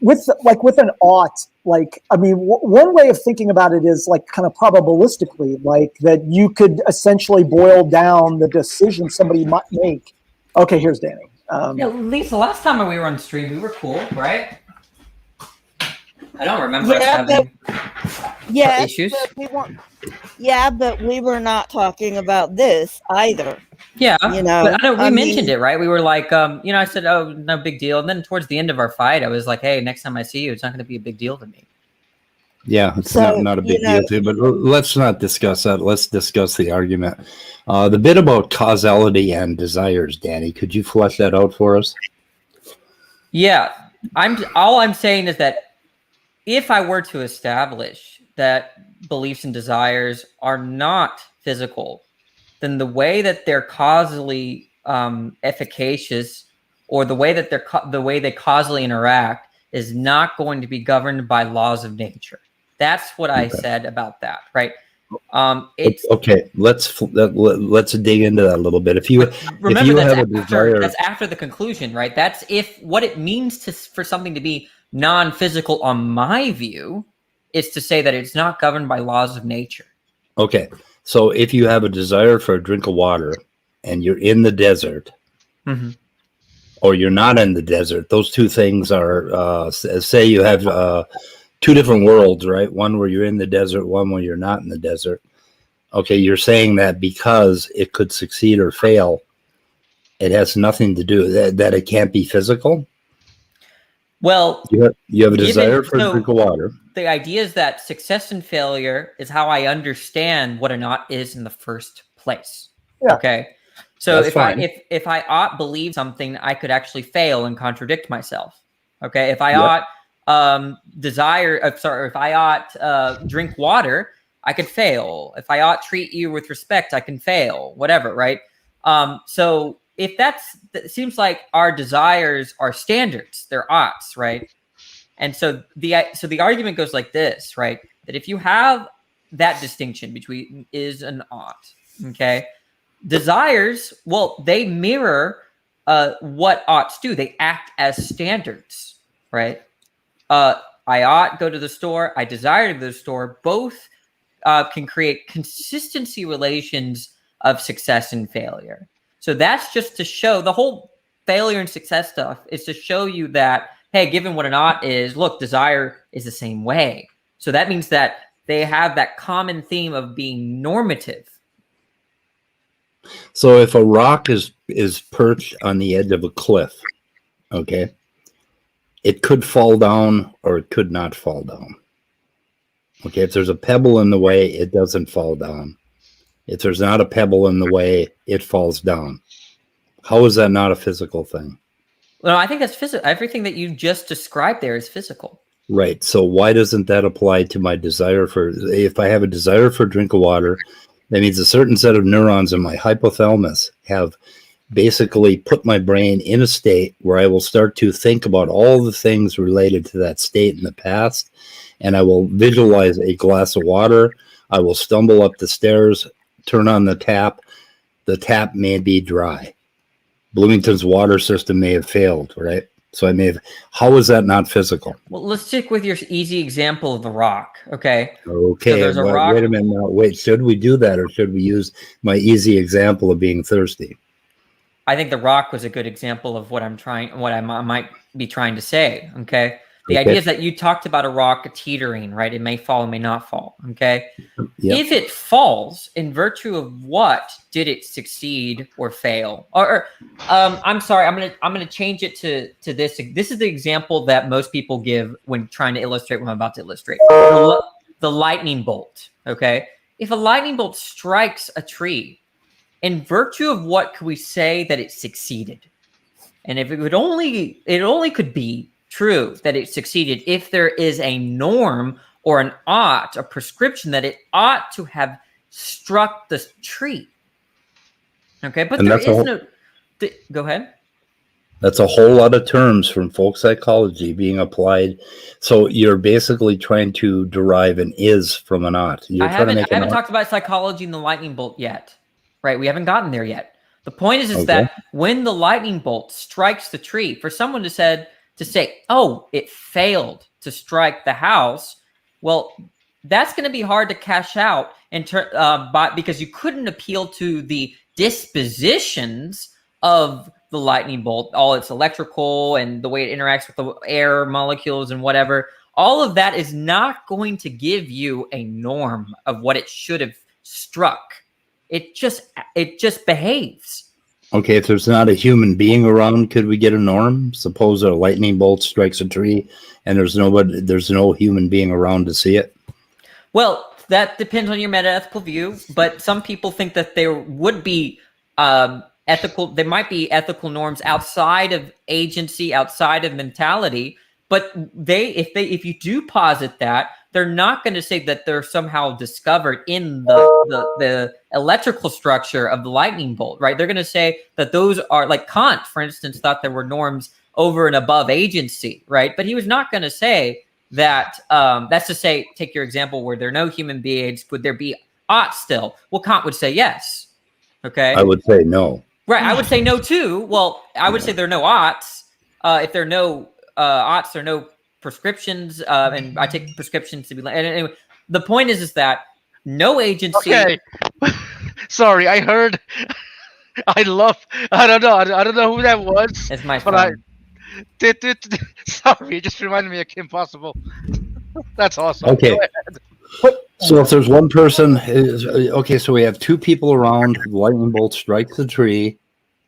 with an ought, one way of thinking about it is kind of probabilistically, that you could essentially boil down the decision somebody might make. Okay, here's Danny. Lisa, last time we were on stream, we were cool, right? I don't remember us having issues. But we were not talking about this either. Yeah, but we mentioned it, right? We were like, I said, oh, no big deal. And then towards the end of our fight, I was like, hey, next time I see you, it's not going to be a big deal to me. Yeah, it's not a big deal to you, but let's not discuss that. Let's discuss the argument. The bit about causality and desires, Danny, could you flesh that out for us? Yeah, all I'm saying is that if I were to establish that beliefs and desires are not physical, then the way that they're causally efficacious, or the way that the way they causally interact, is not going to be governed by laws of nature. That's what I said about that, right? It's okay. Let's dig into that a little bit. If you have a desire, that's after the conclusion, right? That's if what it means for something to be non-physical, on my view, is to say that it's not governed by laws of nature. Okay. So if you have a desire for a drink of water and you're in the desert, or you're not in the desert, those two things are, say you have two different worlds, right? One where you're in the desert, one where you're not in the desert. Okay, you're saying that because it could succeed or fail, it has nothing to do that it can't be physical? Well, you have a desire for a drink of water. The idea is that success and failure is how I understand what a knot is in the first place. Yeah. Okay. So That's fine. if I ought believe something, I could actually fail and contradict myself. Okay, if I Yep. ought if I ought drink water, I could fail. If I ought treat you with respect, I can fail. Whatever, right? So if it seems like our desires are standards, they're oughts, right? And so the argument goes like this, right? That if you have that distinction between is and ought, okay, desires, well, they mirror what oughts do. They act as standards, right? I ought go to the store. I desire to go to the store. Both can create consistency relations of success and failure. So that's just to show the whole failure and success stuff is to show you that, hey, given what an ought is, look, desire is the same way. So that means that they have that common theme of being normative. So if a rock is perched on the edge of a cliff, okay, it could fall down or it could not fall down. Okay, if there's a pebble in the way, it doesn't fall down. If there's not a pebble in the way, it falls down. How is that not a physical thing? Well, I think that's physical. Everything that you just described there is physical. Right. So why doesn't that apply to my desire for, if I have a desire for a drink of water, that means a certain set of neurons in my hypothalamus have basically put my brain in a state where I will start to think about all the things related to that state in the past. And I will visualize a glass of water. I will stumble up the stairs, turn on the tap. The tap may be dry. Bloomington's water system may have failed, right? So I may have, how is that not physical? Well, let's stick with your easy example of the rock, okay? Okay, So there's a rock. wait a minute now. Wait, should we do that or should we use my easy example of being thirsty? I think the rock was a good example of what I might be trying to say, okay? The idea is that you talked about a rock teetering, right? It may fall, it may not fall, okay? Yep. If it falls, in virtue of what did it succeed or fail? I'm sorry, I'm gonna change it to this. This is the example that most people give when trying to illustrate what I'm about to illustrate. The lightning bolt, okay? If a lightning bolt strikes a tree, in virtue of what could we say that it succeeded? And if it only could be true that it succeeded if there is a norm or an ought, a prescription that it ought to have struck the tree. Okay, but there is no. Go ahead. That's a whole lot of terms from folk psychology being applied. So you're basically trying to derive an is from an ought. I haven't talked about psychology in the lightning bolt yet, right? We haven't gotten there yet. The point is that when the lightning bolt strikes the tree, for someone to say, oh, it failed to strike the house, well, that's going to be hard to cash out because you couldn't appeal to the dispositions of the lightning bolt, all its electrical and the way it interacts with the air molecules and whatever. All of that is not going to give you a norm of what it should have struck. It just behaves. Okay, if there's not a human being around, could we get a norm? Suppose a lightning bolt strikes a tree and there's no human being around to see it. Well, that depends on your meta-ethical view, but some people think that there would be there might be ethical norms outside of agency, outside of mentality, but if you do posit that, they're not going to say that they're somehow discovered in the electrical structure of the lightning bolt, right? They're going to say that those are, like Kant, for instance, thought there were norms over and above agency, right? But he was not going to say that. That's to say, take your example where there are no human beings. Would there be ought still? Well, Kant would say yes. Okay. I would say no. Right. I would say no too. Well, I would say there are no oughts. If there are no oughts, there are no prescriptions, and I take prescriptions to be. And anyway, the point is that no agency. Okay. Sorry, I heard. I don't know who that was. It's my friend. Sorry, it just reminded me of Kim Possible. That's awesome. Okay. So if there's one person, so we have two people around. The lightning bolt strikes the tree.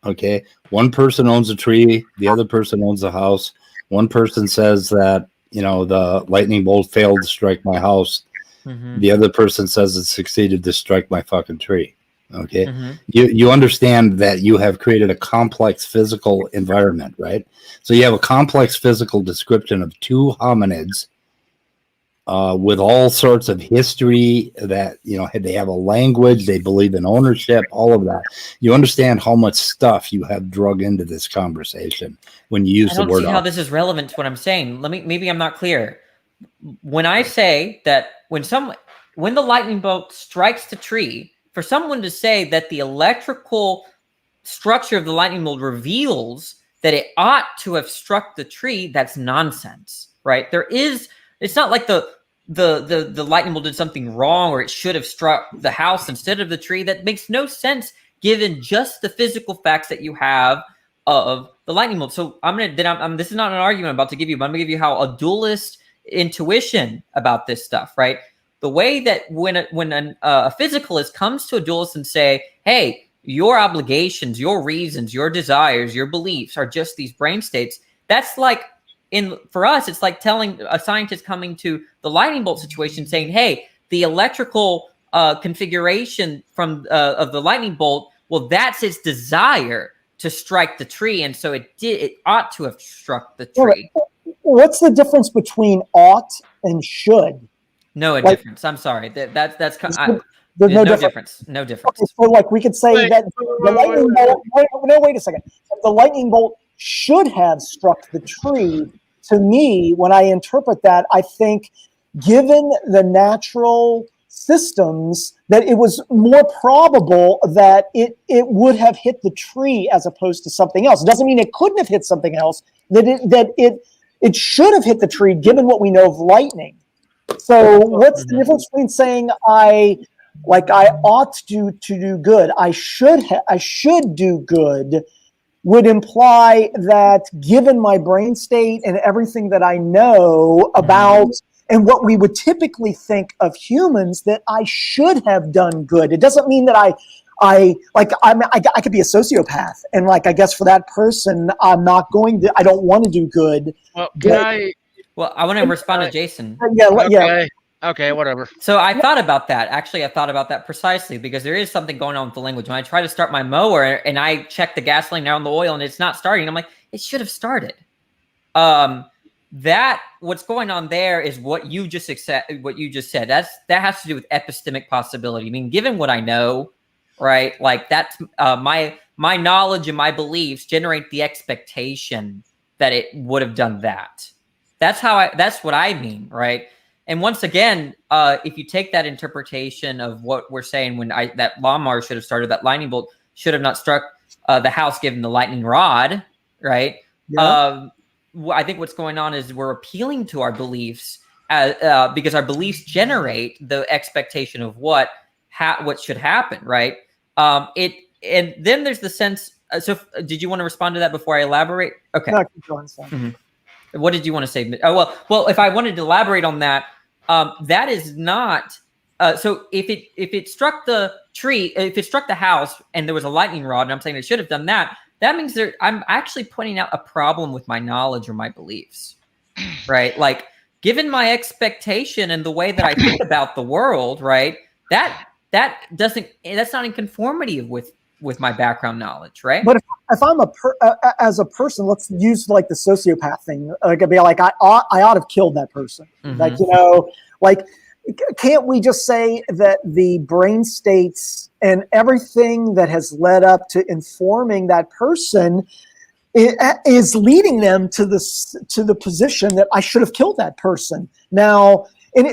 Okay, one person owns a tree. The other person owns a house. One person says that, the lightning bolt failed to strike my house. Mm-hmm. The other person says it succeeded to strike my fucking tree. Okay. You understand that you have created a complex physical environment, right? So you have a complex physical description of two hominids with all sorts of history that, they have a language, they believe in ownership, all of that. You understand how much stuff you have drug into this conversation when you use the word. I don't see how this is relevant to what I'm saying. Maybe I'm not clear. When I say that when the lightning bolt strikes the tree, for someone to say that the electrical structure of the lightning bolt reveals that it ought to have struck the tree, that's nonsense, right? It's not like the lightning bolt did something wrong or it should have struck the house instead of the tree. That makes no sense given just the physical facts that you have of the lightning bolt. So this is not an argument I'm about to give you, but I'm going to give you how a dualist intuition about this stuff, right? The way that when a physicalist comes to a dualist and say, hey, your obligations, your reasons, your desires, your beliefs are just these brain states, that's like, for us, it's like telling a scientist coming to the lightning bolt situation saying, hey, the electrical configuration of the lightning bolt, well, that's its desire to strike the tree, and so it ought to have struck the tree. What's the difference between ought and should? No difference. I'm sorry. That's there's no difference. No difference. Okay, so we could say that the lightning bolt. Wait a second. The lightning bolt should have struck the tree. To me, when I interpret that, I think, given the natural systems, that it was more probable that it would have hit the tree as opposed to something else. It doesn't mean it couldn't have hit something else. That it should have hit the tree, given what we know of lightning. So, what's the difference between saying I ought to do good, I should do good, would imply that given my brain state and everything that I know about and what we would typically think of humans, that I should have done good. It doesn't mean that I could be a sociopath, and I guess for that person, I don't want to do good. Well, I want to respond to Jason. Okay, whatever. So I thought about that. Actually, I thought about that precisely because there is something going on with the language. When I try to start my mower and I check the gasoline down the oil and it's not starting, I'm like, it should have started. What's going on there is what you just said. That has to do with epistemic possibility. I mean, given what I know, right? Like that's my knowledge and my beliefs generate the expectation that it would have done that. That's what I mean, right? And once again, if you take that interpretation of what we're saying, that lawnmower should have started, that lightning bolt should have not struck the house, given the lightning rod, right? Yeah. I think what's going on is we're appealing to our beliefs because our beliefs generate the expectation of what should happen, right? And then there's the sense. So, did you want to respond to that before I elaborate? Okay. No, keep going, Sam. What did you want to say? Oh, well, if I wanted to elaborate on that, that is not. So if it struck the tree, if it struck the house, and there was a lightning rod, and I'm saying it should have done that, that means I'm actually pointing out a problem with my knowledge or my beliefs, right? Like, given my expectation and the way that I think about the world, right? That's not in conformity with my background knowledge, right? But if I'm as a person, let's use the sociopath thing. I'd be like, I ought to have killed that person. Can't we just say that the brain states and everything that has led up to informing that person is leading them to the position that I should have killed that person? Now,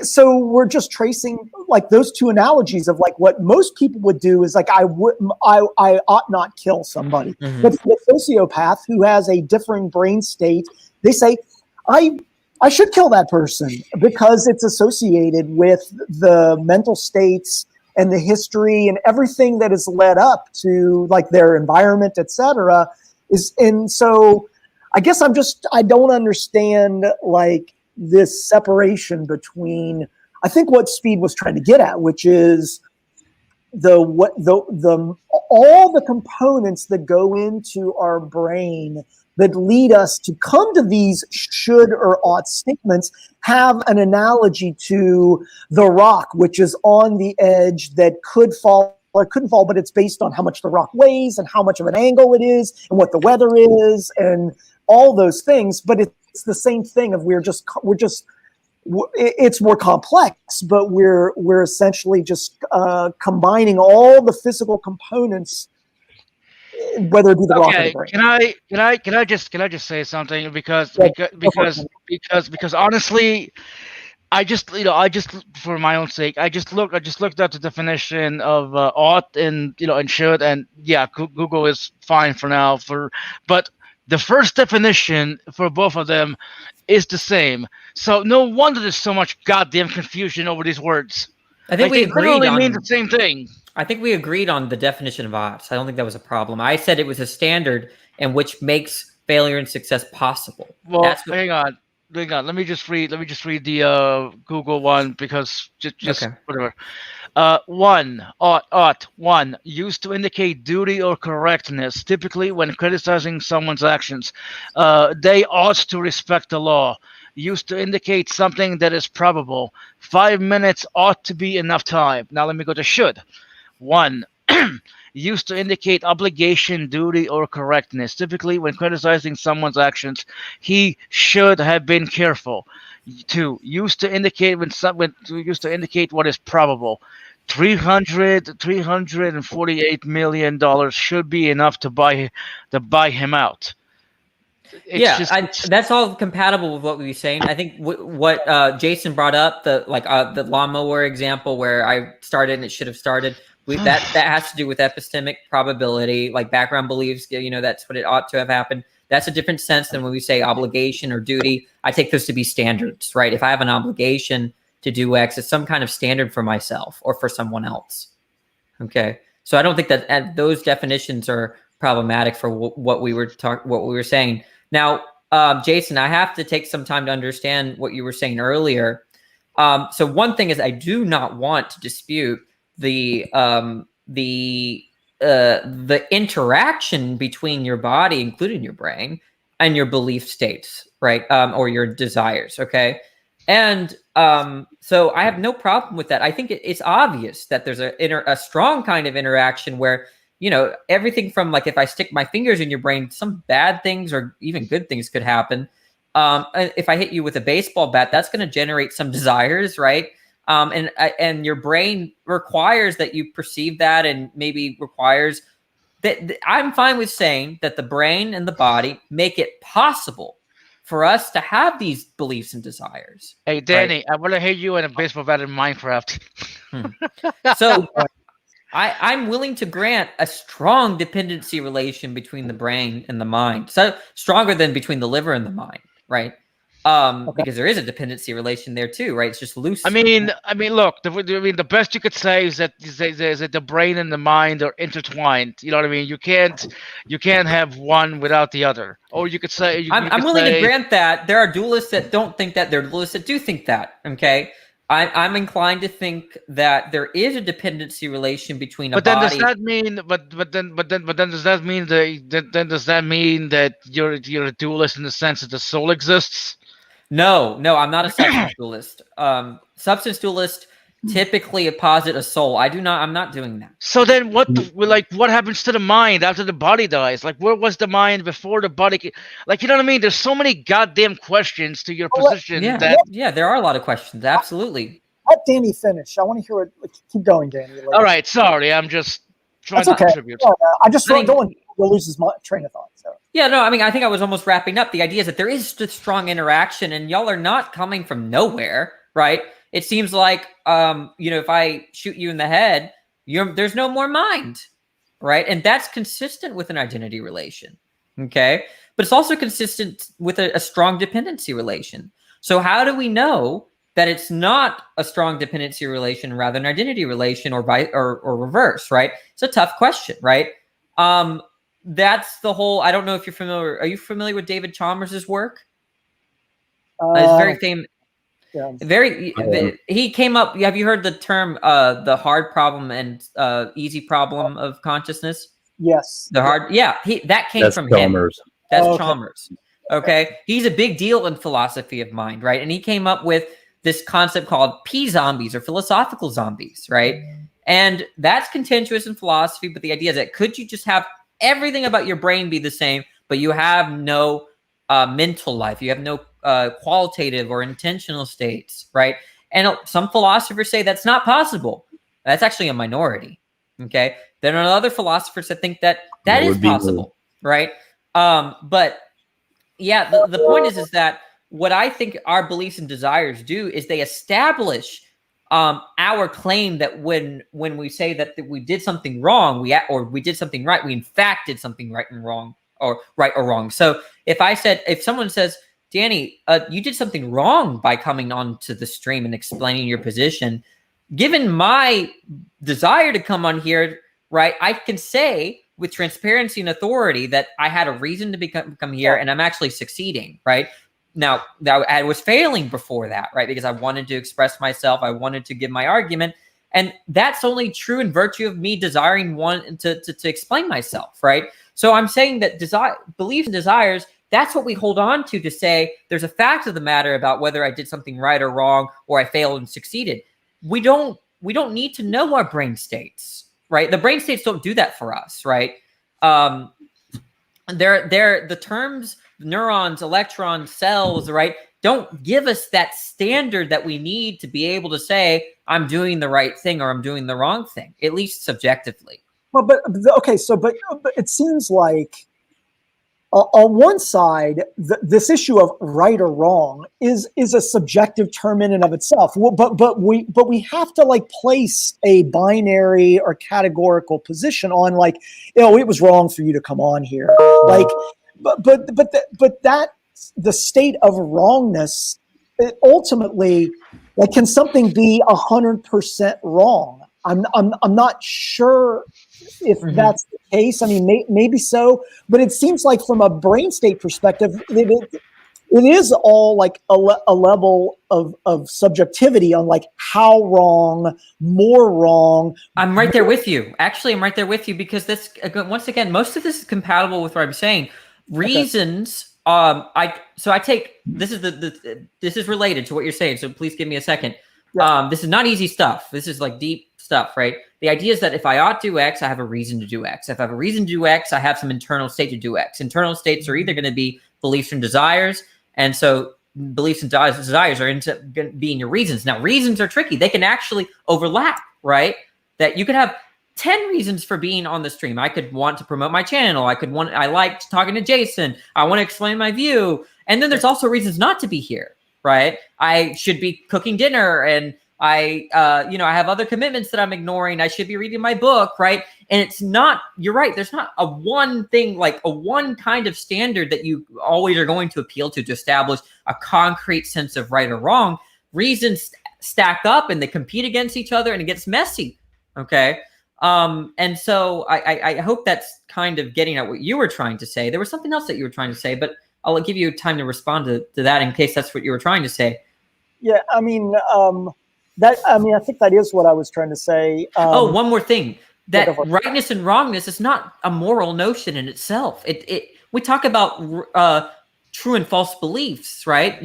so we're just tracing those two analogies of what most people would do is I ought not kill somebody. But the sociopath who has a differing brain state, they say, I should kill that person because it's associated with the mental states and the history and everything that has led up to their environment, etc. And so I guess I don't understand this separation between, I think what Speed was trying to get at, which is all the components that go into our brain that lead us to come to these should or ought statements have an analogy to the rock, which is on the edge that could fall or it couldn't fall, but it's based on how much the rock weighs and how much of an angle it is and what the weather is and all those things. But it's the same thing of it's more complex, but we're essentially just combining all the physical components, whether it be the rock or the brain. Can I just say something because honestly, I just for my own sake, I just looked up the definition of ought and and should, and yeah, Google is fine for now but the first definition for both of them is the same. So no wonder there's so much goddamn confusion over these words. I think we agreed on mean the same thing. I think we agreed on the definition of odds. I don't think that was a problem. I said it was a standard and which makes failure and success possible. Well, hang on. Let me just read the Google one because just okay. Whatever. One, ought, used to indicate duty or correctness, typically when criticizing someone's actions. They ought to respect the law. Used to indicate something that is probable. 5 minutes ought to be enough time. Now let me go to should. One, used to indicate obligation, duty, or correctness, typically when criticizing someone's actions. He should have been careful. 2, used to indicate what is probable. $348 million should be enough to buy him out. That's all compatible with what we were saying. I think what Jason brought up, the lawnmower example where I started and it should have started. That has to do with epistemic probability, like background beliefs. That's what it ought to have happened. That's a different sense than when we say obligation or duty. I take those to be standards, right? If I have an obligation to do X, it's some kind of standard for myself or for someone else. Okay, so I don't think that those definitions are problematic for what we were saying. Now, Jason, I have to take some time to understand what you were saying earlier. So one thing is I do not want to dispute the interaction between your body, including your brain, and your belief states, right? Or your desires, okay? And so I have no problem with that. I think it's obvious that there's a strong kind of interaction where, everything from like if I stick my fingers in your brain, some bad things or even good things could happen. If I hit you with a baseball bat, that's going to generate some desires, right? And your brain requires that you perceive that, and maybe requires that. I'm fine with saying that the brain and the body make it possible for us to have these beliefs and desires. Hey, Danny, right? I want to hear you in a baseball bat in Minecraft. So I'm willing to grant a strong dependency relation between the brain and the mind. So stronger than between the liver and the mind, right? Because there is a dependency relation there too, right? It's just loose. I mean, look. The best you could say is that the brain and the mind are intertwined. You know what I mean? You can't have one without the other. Or you could say I'm willing to grant that there are dualists that don't think that. There are dualists that do think that. Okay, I'm inclined to think that there is a dependency relation between a body. But then does that mean? But then does that mean that you're a dualist in the sense that the soul exists? No, I'm not a substance dualist. Substance dualist typically posit a soul. I'm not doing that. So then what happens to the mind after the body dies? Like, where was the mind before the body? Like, you know what I mean? There's so many goddamn questions to your position. Yeah, there are a lot of questions. Absolutely. Let Danny finish. I want to hear it. Keep going, Danny. All right. Sorry. I'm just trying to contribute. Yeah, I just don't want to lose his train of thought. So. Yeah, no, I think I was almost wrapping up. The idea is that there is just strong interaction, and y'all are not coming from nowhere, right? It seems like, if I shoot you in the head, there's no more mind, right? And that's consistent with an identity relation, okay? But it's also consistent with a strong dependency relation. So how do we know that it's not a strong dependency relation, rather an identity relation, or reverse, right? It's a tough question, right? That's the whole. I don't know if you're familiar. Are you familiar with David Chalmers' work? It's very famous. Yeah. He came up. Have you heard the term the hard problem and easy problem of consciousness? Yes. The hard. Yeah. That came from Chalmers. Him. That's Chalmers. Okay. He's a big deal in philosophy of mind, right? And he came up with this concept called P zombies, or philosophical zombies, right? And that's contentious in philosophy, but the idea is that could you just have everything about your brain be the same, but you have no mental life, you have no qualitative or intentional states, right? And some philosophers say that's not possible. That's actually a minority, okay? There are other philosophers that think that that is possible, right? But yeah, the point is that what I think our beliefs and desires do is they establish our claim that when we say that we did something wrong, we did something right, we in fact did something right and wrong, or right or wrong. So if someone says, Danny, you did something wrong by coming onto the stream and explaining your position, given my desire to come on here, right, I can say with transparency and authority that I had a reason to come here and I'm actually succeeding, right? Now, I was failing before that, right? Because I wanted to express myself. I wanted to give my argument. And that's only true in virtue of me desiring to explain myself, right? So I'm saying that beliefs and desires, that's what we hold on to say there's a fact of the matter about whether I did something right or wrong, or I failed and succeeded. We don't need to know our brain states, right? The brain states don't do that for us, right? The terms neurons, electrons, cells, right, don't give us that standard that we need to be able to say I'm doing the right thing or I'm doing the wrong thing, at least subjectively. Well, but it seems like on one side, this issue of right or wrong is a subjective term in and of itself. But we have to like place a binary or categorical position on like, it was wrong for you to come on here. Like, but that the state of wrongness, ultimately, like, can something be 100% wrong? I'm not sure if that's the case. I mean, maybe so, but it seems like from a brain state perspective, it is all like a level of subjectivity on like how wrong, more wrong. I'm right there with you. Actually, I'm right there with you because this, once again, most of this is compatible with what I'm saying. Reasons. Okay. I take this is related to what you're saying. So please give me a second. Yeah. This is not easy stuff. This is like deep stuff, right? The idea is that if I ought to do X, I have a reason to do X. If I have a reason to do X, I have some internal state to do X. Internal states are either going to be beliefs and desires, and so beliefs and desires are into being your reasons. Now, reasons are tricky. They can actually overlap, right? That you could have 10 reasons for being on the stream. I could want to promote my channel. I like talking to Jason. I want to explain my view. And then there's also reasons not to be here, right? I should be cooking dinner and I have other commitments that I'm ignoring. I should be reading my book, right? And it's not, you're right. There's not a one thing, like a one kind of standard that you always are going to appeal to establish a concrete sense of right or wrong. Reasons stack up and they compete against each other and it gets messy. Okay. And so I hope that's kind of getting at what you were trying to say. There was something else that you were trying to say, but I'll give you time to respond to that in case that's what you were trying to say. Yeah. I mean, I think that is what I was trying to say. One more thing. That rightness and wrongness is not a moral notion in itself. We talk about true and false beliefs, right?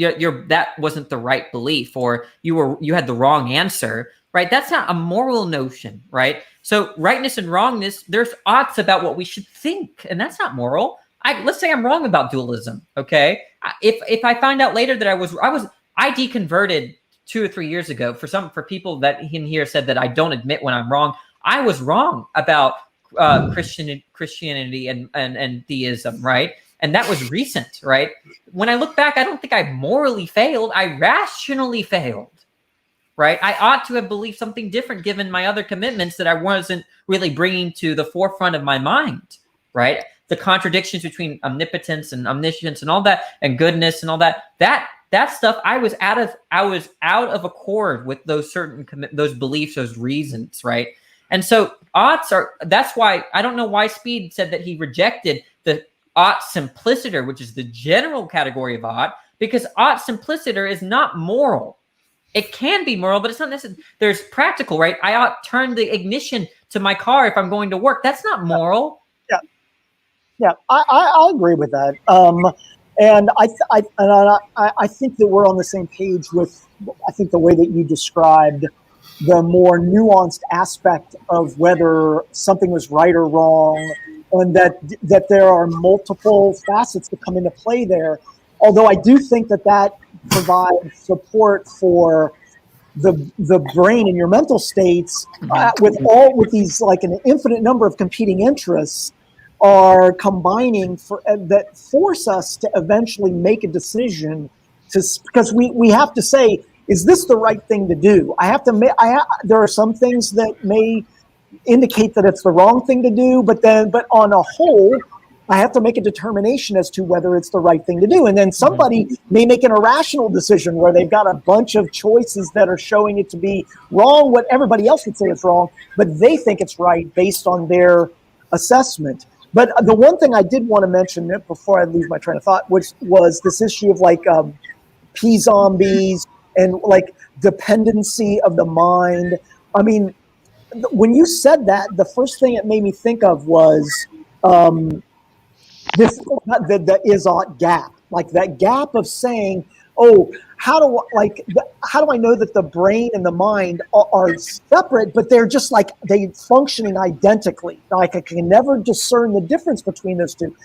That wasn't the right belief, or you had the wrong answer, right? That's not a moral notion, right? So rightness and wrongness, there's odds about what we should think, and that's not moral. Let's say I'm wrong about dualism, okay? If I find out later that I deconverted 2 or 3 years ago, for people that in here said that I don't admit when I'm wrong, I was wrong about Christianity and theism, right? And that was recent, right? When I look back, I don't think I morally failed. I rationally failed, right? I ought to have believed something different given my other commitments that I wasn't really bringing to the forefront of my mind, right? The contradictions between omnipotence and omniscience and all that, and goodness and all that stuff, I was out of accord with those those beliefs, those reasons, right? And so that's why I don't know why Speed said that he rejected the ought simpliciter, which is the general category of ought, because ought simpliciter is not moral. It can be moral, but it's not necessary. There's practical, right? I ought turn the ignition to my car if I'm going to work. That's not moral. Yeah, I agree with that. And I think that we're on the same page with, I think, the way that you described the more nuanced aspect of whether something was right or wrong, and that there are multiple facets that come into play there. Although I do think that provides support for the brain and your mental states, with these like an infinite number of competing interests are combining that force us to eventually make a decision because we have to say, is this the right thing to do? There are some things that may indicate that it's the wrong thing to do, but on a whole, I have to make a determination as to whether it's the right thing to do. And then somebody may make an irrational decision where they've got a bunch of choices that are showing it to be wrong, what everybody else would say is wrong, but they think it's right based on their assessment. But the one thing I did want to mention before I lose my train of thought, which was this issue of like P-zombies and like dependency of the mind. I mean, when you said that, the first thing it made me think of was the is-ought gap, like that gap of saying, oh, how do I know that the brain and the mind are separate, but they're just like they functioning identically? Like I can never discern the difference between those two.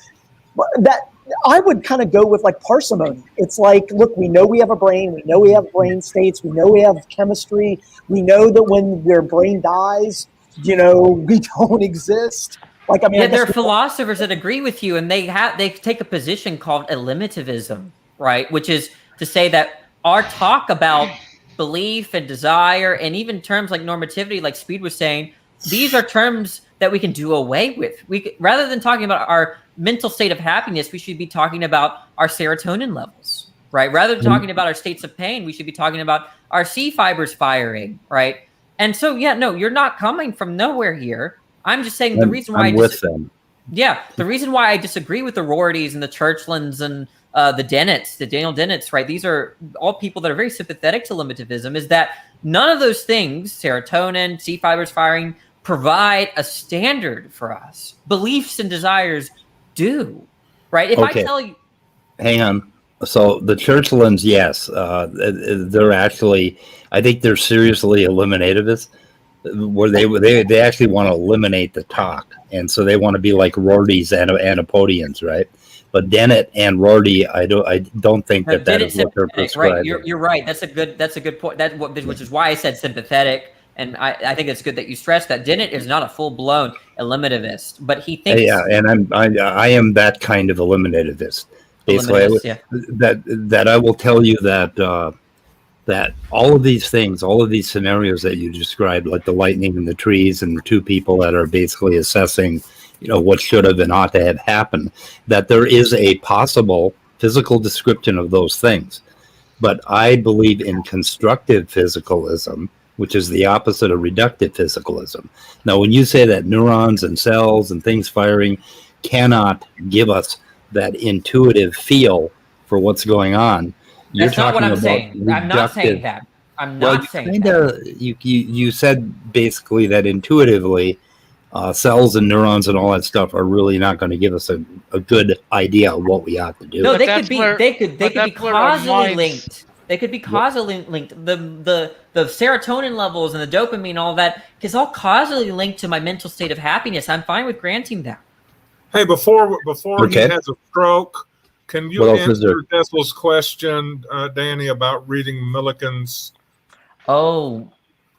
That I would kind of go with like parsimony. It's like, look, we know we have a brain, we know we have brain states, we know we have chemistry, we know that when their brain dies, we don't exist. Like, I mean, there are philosophers that agree with you, and they take a position called eliminativism, right? Which is to say that our talk about belief and desire, and even terms like normativity, like Speed was saying, these are terms that we can do away with. Rather than talking about our mental state of happiness, we should be talking about our serotonin levels, right? Rather than talking about our states of pain, we should be talking about our C fibers firing, right? And so, you're not coming from nowhere here. I'm just saying the reason why the reason why I disagree with the Rortys and the Churchlands and the Dennett's, the Daniel Dennett's, right? These are all people that are very sympathetic to limitivism, is that none of those things, serotonin, C fibers firing, provide a standard for us. Beliefs and desires do, right? If I tell you... Hang on. So the Churchlands, yes, they're actually, I think they're seriously eliminativists, where they actually want to eliminate the talk, and so they want to be like Rorty's and Antipodeans, right? But Dennett and Rorty, I don't think that is what they're prescribing. Right, you're right. That's a good point. Which is why I said sympathetic, and I think it's good that you stressed that Dennett is not a full blown eliminativist, but he thinks. Yeah, and I am that kind of eliminativist. Basically, that I will tell you that. That all of these things, all of these scenarios that you described, like the lightning and the trees and the two people that are basically assessing, what should have and ought to have happened, that there is a possible physical description of those things. But I believe in constructive physicalism, which is the opposite of reductive physicalism. Now, when you say that neurons and cells and things firing cannot give us that intuitive feel for what's going on, that's not what I'm saying. I'm not saying that. I'm not saying that. You said basically that intuitively, cells and neurons and all that stuff are really not going to give us a good idea of what we ought to do. No, they could be causally linked. They could be causally linked. The serotonin levels and the dopamine, all that, is all causally linked to my mental state of happiness. I'm fine with granting that. Hey, before he has a stroke, can you answer Dessel's question, Danny, about reading Milliken's? No,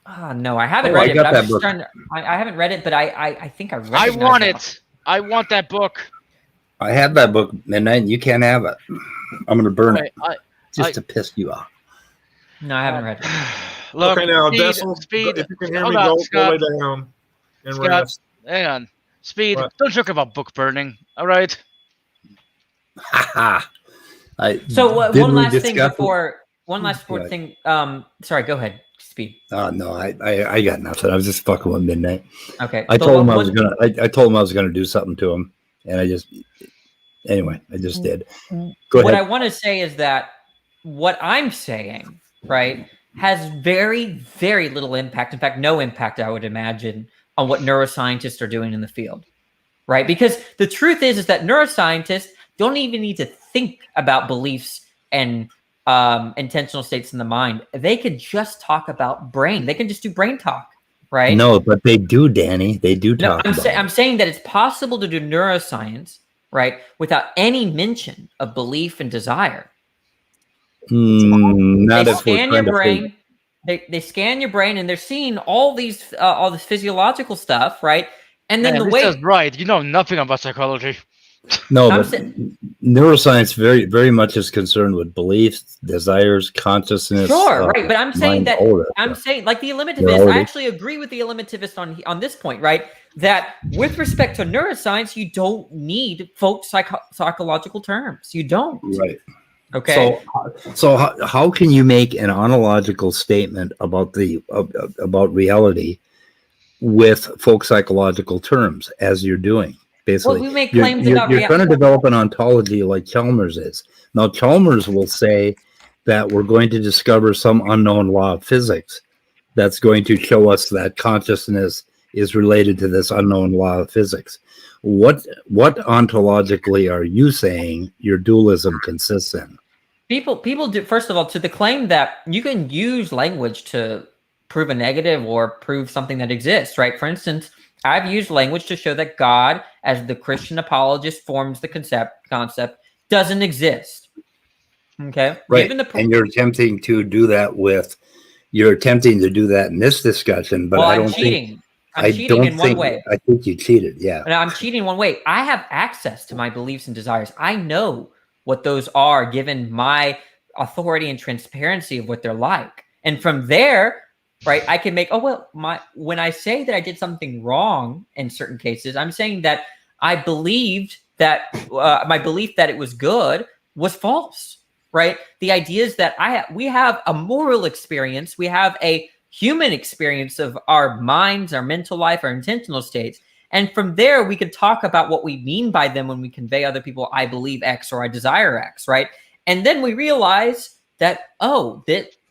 I haven't read it. But I haven't read it, but I think I read it. I want it. I want that book. I have that book, Midnight. You can't have it. I'm going to burn it to piss you off. No, I haven't read it. Look, okay, now, Speed. If you can hear me, go lay down and rest. Hang on. Speed, don't joke about book burning, all right? One last thing. Sorry, go ahead, Speed. No, I got nothing. I was just fucking with Midnight. Okay. I told him I was gonna do something to him, and I just did. Go ahead. What I want to say is that what I'm saying, right, has very, very little impact. In fact, no impact, I would imagine, on what neuroscientists are doing in the field, right? Because the truth is that neuroscientists don't even need to think about beliefs and intentional states in the mind. They could just talk about brain. They can just do brain talk, right? No, but they do, Danny. They do talk about it. I'm saying that it's possible to do neuroscience, right, without any mention of belief and desire. Not they if scan your brain. They scan your brain, and they're seeing all this physiological stuff, right? And then the way is right, you know nothing about psychology. No, but neuroscience very much is concerned with beliefs, desires, consciousness. Sure, right. But I'm saying that saying like the eliminativist. I actually agree with the eliminativist on this point, right? That with respect to neuroscience, you don't need folk psychological terms. You don't. Right. Okay. So how can you make an ontological statement about about reality with folk psychological terms as you're doing? Basically, well, we make claims about you're trying to develop an ontology like Chalmers is. Now, Chalmers will say that we're going to discover some unknown law of physics that's going to show us that consciousness is related to this unknown law of physics. What ontologically are you saying your dualism consists in? People do, first of all, to the claim that you can use language to prove a negative or prove something that exists, right? For instance, I've used language to show that God, as the Christian apologist forms the concept, doesn't exist. Okay? Right. And you're attempting to do that in this discussion, but I don't think... I'm cheating in one way. I think you cheated, yeah. And I'm cheating one way. I have access to my beliefs and desires. I know what those are given my authority and transparency of what they're like. And from there... right, I can make, when I say that I did something wrong in certain cases, I'm saying that I believed that my belief that it was good was false, right? The idea is that we have a moral experience, we have a human experience of our minds, our mental life, our intentional states, and from there we can talk about what we mean by them when we convey other people, I believe X or I desire X, right? And then we realize that,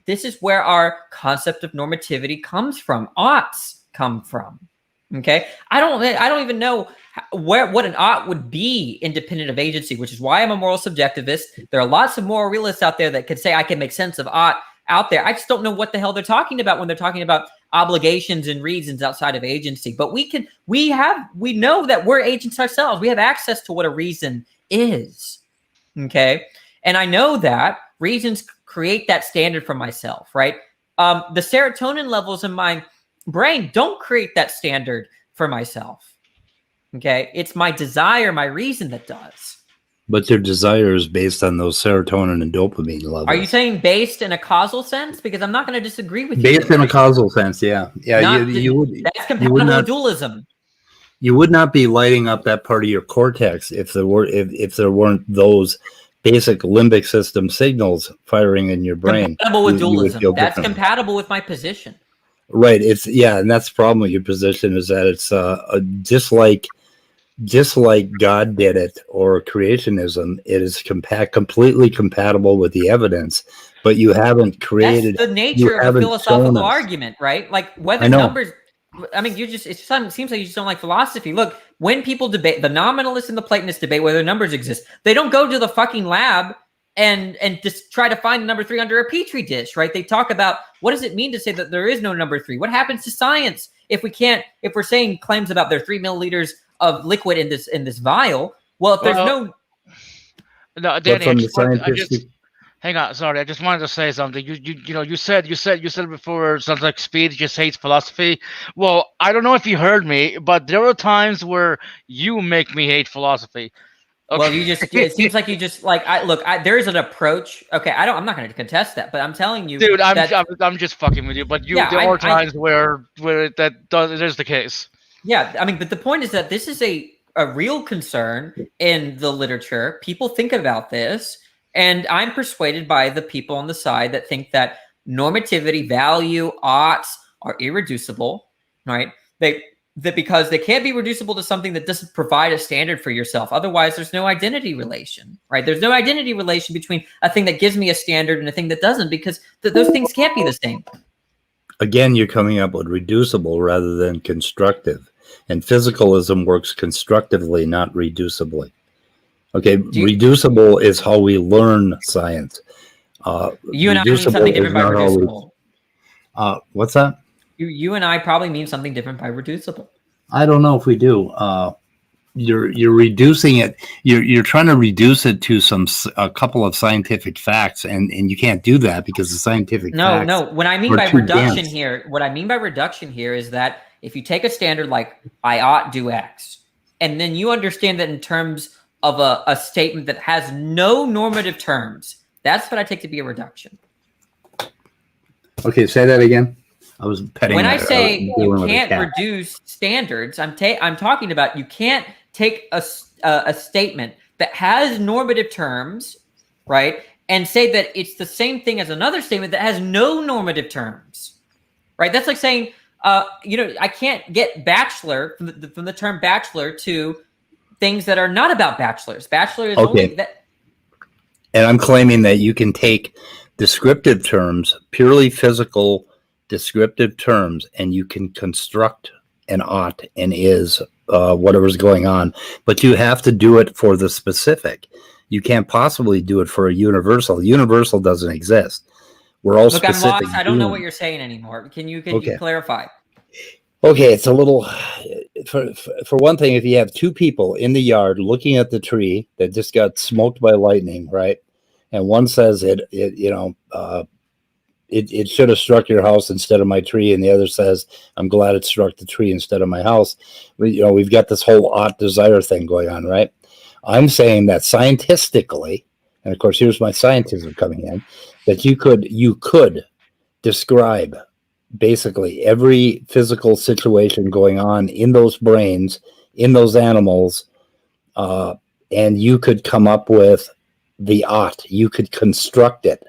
this is where our concept of normativity comes from. Oughts come from. Okay, I don't even know what an ought would be independent of agency, which is why I'm a moral subjectivist. There are lots of moral realists out there that could say I can make sense of ought out there. I just don't know what the hell they're talking about when they're talking about obligations and reasons outside of agency. But we know that we're agents ourselves. We have access to what a reason is. Okay, and I know that reasons create that standard for myself, right? The serotonin levels in my brain don't create that standard for myself. Okay, it's my desire, my reason that does. But your desire is based on those serotonin and dopamine levels. Are you saying based in a causal sense? Because I'm not going to disagree with you. Based in a causal sense, yeah. You would. That's compatible with dualism. You would not be lighting up that part of your cortex if there weren't those basic limbic system signals firing in your brain. Compatible with dualism. That's compatible with my position. Right. And that's the problem with your position is that it's just like God did it or creationism. It is completely compatible with the evidence, but you haven't created. That's the nature of a philosophical argument, right? Like whether numbers. I mean, it seems like you just don't like philosophy. Look, when people debate, the nominalists and the Platonists debate whether numbers exist, they don't go to the fucking lab and just try to find number 3 under a petri dish, right? They talk about what does it mean to say that there is no number 3? What happens to science if we're saying claims about there are 3 milliliters of liquid in this vial? Well, if there's no, Danny, hang on, sorry. I just wanted to say something. You said before something like Speed just hates philosophy. Well, I don't know if you heard me, but there are times where you make me hate philosophy. Okay. Well, it seems like you just like there is an approach. Okay, I'm not going to contest that, but I'm telling you, dude, I'm just fucking with you. But there are times where there's the case. Yeah, I mean, but the point is that this is a real concern in the literature. People think about this. And I'm persuaded by the people on the side that think that normativity, value, oughts are irreducible, right? That because they can't be reducible to something that doesn't provide a standard for yourself. Otherwise, there's no identity relation, right? There's no identity relation between a thing that gives me a standard and a thing that doesn't, because those things can't be the same. Again, you're coming up with reducible rather than constructive. And physicalism works constructively, not reducibly. Okay, reducible is how we learn science. You and I mean something different by reducible. What's that? You and I probably mean something different by reducible. I don't know if we do. You're reducing it. You're trying to reduce it to a couple of scientific facts, and you can't do that because the scientific facts. No. What I mean by reduction here is that if you take a standard like I ought do X, and then you understand that in terms of a statement that has no normative terms, that's what I take to be a reduction. Okay, say that again. I was petting. When I say you can't reduce standards, I'm talking about you can't take a statement that has normative terms, right, and say that it's the same thing as another statement that has no normative terms, right? That's like saying, I can't get bachelor from the term bachelor to things that are not about bachelors. Bachelor is only that. And I'm claiming that you can take descriptive terms, purely physical descriptive terms, and you can construct an ought and is whatever's going on, but you have to do it for the specific. You can't possibly do it for a universal. Universal doesn't exist. We're all specific. I'm lost. I don't know what you're saying anymore. Can you clarify? Okay, it's a little. For one thing, if you have two people in the yard looking at the tree that just got smoked by lightning, right? And one says it should have struck your house instead of my tree, and the other says, I'm glad it struck the tree instead of my house. We've got this whole ought desire thing going on, right? I'm saying that scientifically, and of course here's my scientism coming in, that you could describe basically every physical situation going on in those brains, in those animals, and you could come up with the ought. You could construct it.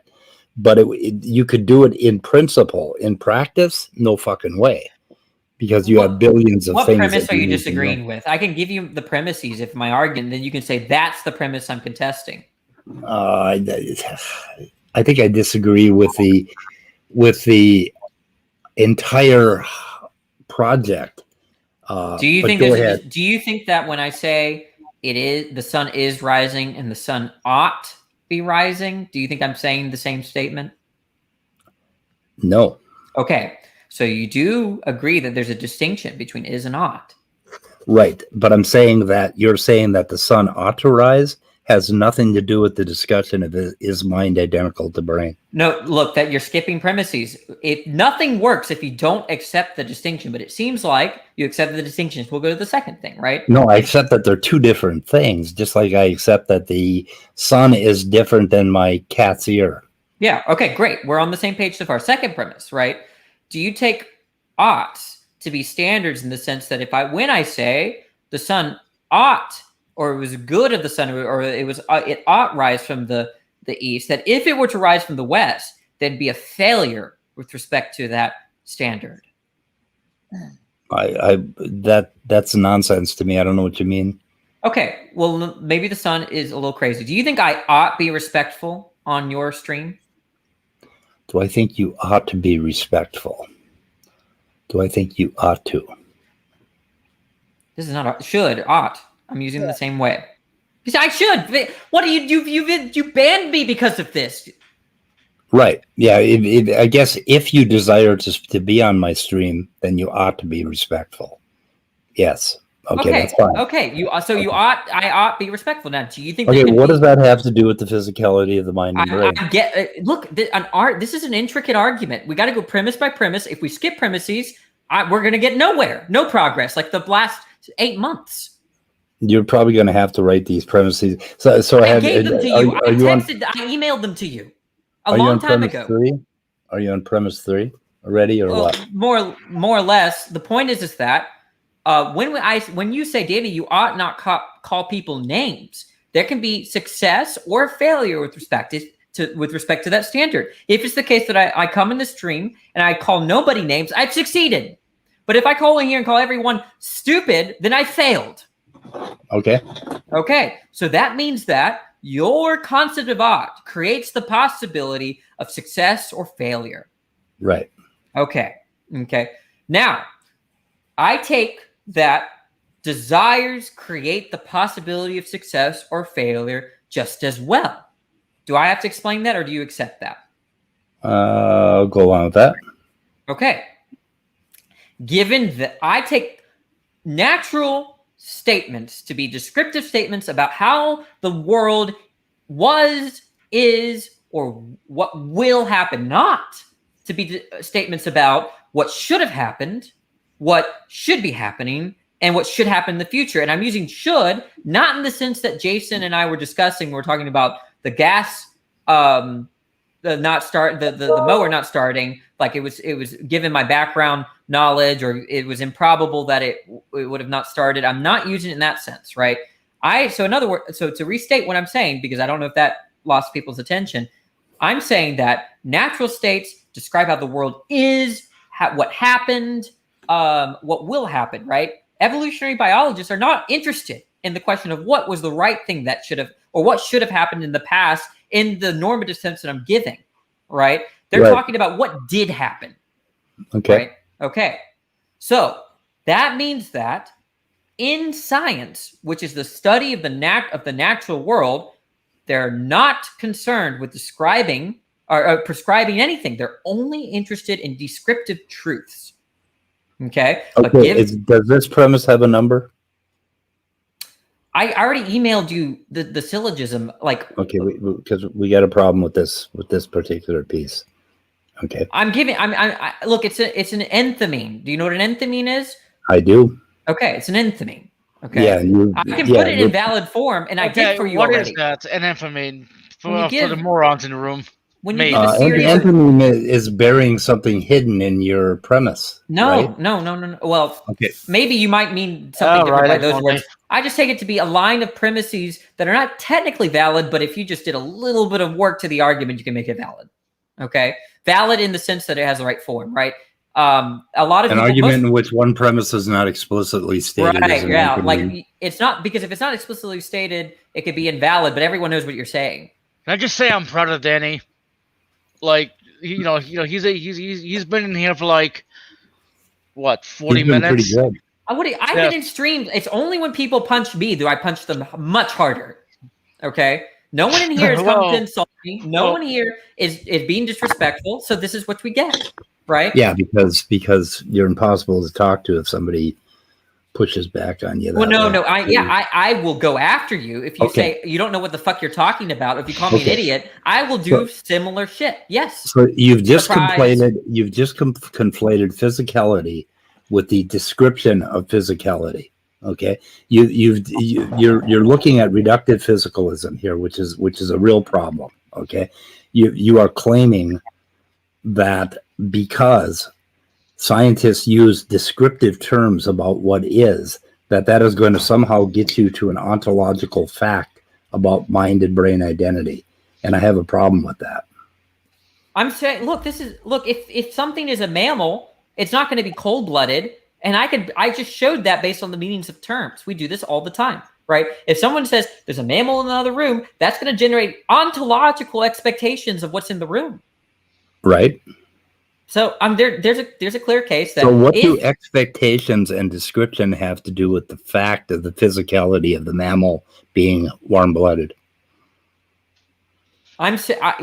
But you could do it in principle. In practice, no fucking way, because you have billions of things. What premise are you disagreeing with? I can give you the premises if my argument, then you can say that's the premise I'm contesting. I think I disagree with the entire project. Do you think that when I say the sun is rising and the sun ought be rising, do you think I'm saying the same statement? No. Okay, so you do agree that there's a distinction between is and ought. Right, but I'm saying that you're saying that the sun ought to rise has nothing to do with the discussion of is mind identical to brain. No, look, that you're skipping premises. Nothing works if you don't accept the distinction, but it seems like you accept the distinctions. We'll go to the second thing, right? No, I accept that they're two different things, just like I accept that the sun is different than my cat's ear. Yeah, okay, great. We're on the same page so far. Second premise, right? Do you take oughts to be standards in the sense that when I say the sun ought, or it was good of the sun, or it ought rise from the east, that if it were to rise from the west, there'd be a failure with respect to that standard? That's nonsense to me. I don't know what you mean. Okay, well, maybe the sun is a little crazy. Do you think I ought be respectful on your stream? Do I think you ought to be respectful? Do I think you ought to? This is not should, ought. I'm using the same way. I should. What do you banned me because of this? Right. Yeah. I guess if you desire to be on my stream, then you ought to be respectful. Yes. Okay. That's fine. Okay. I ought be respectful. Now, do you think? Okay. What does that have to do with the physicality of the mind and brain? This is an intricate argument. We got to go premise by premise. If we skip premises, we're going to get nowhere. No progress. Like the last 8 months. You're probably going to have to write these premises. So I gave them to you. I emailed them to you a long time ago. Are you on premise 3 already, or what? More or less. The point is that when you say, David, you ought not call people names. There can be success or failure with respect to that standard. If it's the case that I come in the stream and I call nobody names, I've succeeded. But if I call in here and call everyone stupid, then I failed. Okay. So that means that your concept of ought creates the possibility of success or failure. Right. Okay. Now, I take that desires create the possibility of success or failure just as well. Do I have to explain that, or do you accept that? I'll go along with that. Okay. Given that I take natural statements to be descriptive statements about how the world was, is, or what will happen, not to be statements about what should have happened, what should be happening, and what should happen in the future. And I'm using should, not in the sense that Jason and I were discussing. We're talking about the gas, the mower not starting. Like it was given my background knowledge, or it was improbable that it would have not started. I'm not using it in that sense, right? So in other words, so to restate what I'm saying, because I don't know if that lost people's attention, I'm saying that natural states describe how the world is, what happened, what will happen, right? Evolutionary biologists are not interested in the question of what was the right thing that should have, or what should have happened in the past in the normative sense that I'm giving, right? They're talking about what did happen. Okay. Right? Okay. So that means that in science, which is the study of the natural world, they're not concerned with describing or prescribing anything. They're only interested in descriptive truths. Okay. Okay. Does this premise have a number? I already emailed you the syllogism. Like, okay, because we got a problem with this particular piece. Okay. Look, it's an enthymeme. Do you know what an enthymeme is? I do. Okay, it's an enthymeme. Okay. Yeah, I can put it in valid form, and I did for you already. What is that? An enthymeme for the morons in the room. When you give a series, enthymeme is burying something hidden in your premise. No, right? no. Well, okay. Maybe you might mean something different by those words. I just take it to be a line of premises that are not technically valid, but if you just did a little bit of work to the argument, you can make it valid. Okay, valid in the sense that it has the right form, right? A lot of an argument in which one premise is not explicitly stated. Right? Yeah, like it's not, because if it's not explicitly stated, it could be invalid, but everyone knows what you're saying. Can I just say I'm proud of Danny? Like, he's been in here for like what, 40 minutes? Pretty good. I've been in streams. It's only when people punch me do I punch them much harder. Okay. No one in here is coming to insult me. No one here is being disrespectful. So this is what we get, right? Yeah, because you're impossible to talk to if somebody pushes back on you. Well, no. I will go after you if you say you don't know what the fuck you're talking about. If you call me an idiot, I will do similar shit. Yes. So you've just conflated physicality with the description of physicality. Okay, you're looking at reductive physicalism here, which is a real problem. Okay, you are claiming that because scientists use descriptive terms about what is, that is going to somehow get you to an ontological fact about mind and brain identity, and I have a problem with that. I'm saying, if something is a mammal, it's not going to be cold-blooded. And I just showed that based on the meanings of terms. We do this all the time, right? If someone says there's a mammal in another room, that's going to generate ontological expectations of what's in the room. Right. So there's a clear case that. So what do expectations and description have to do with the fact of the physicality of the mammal being warm-blooded?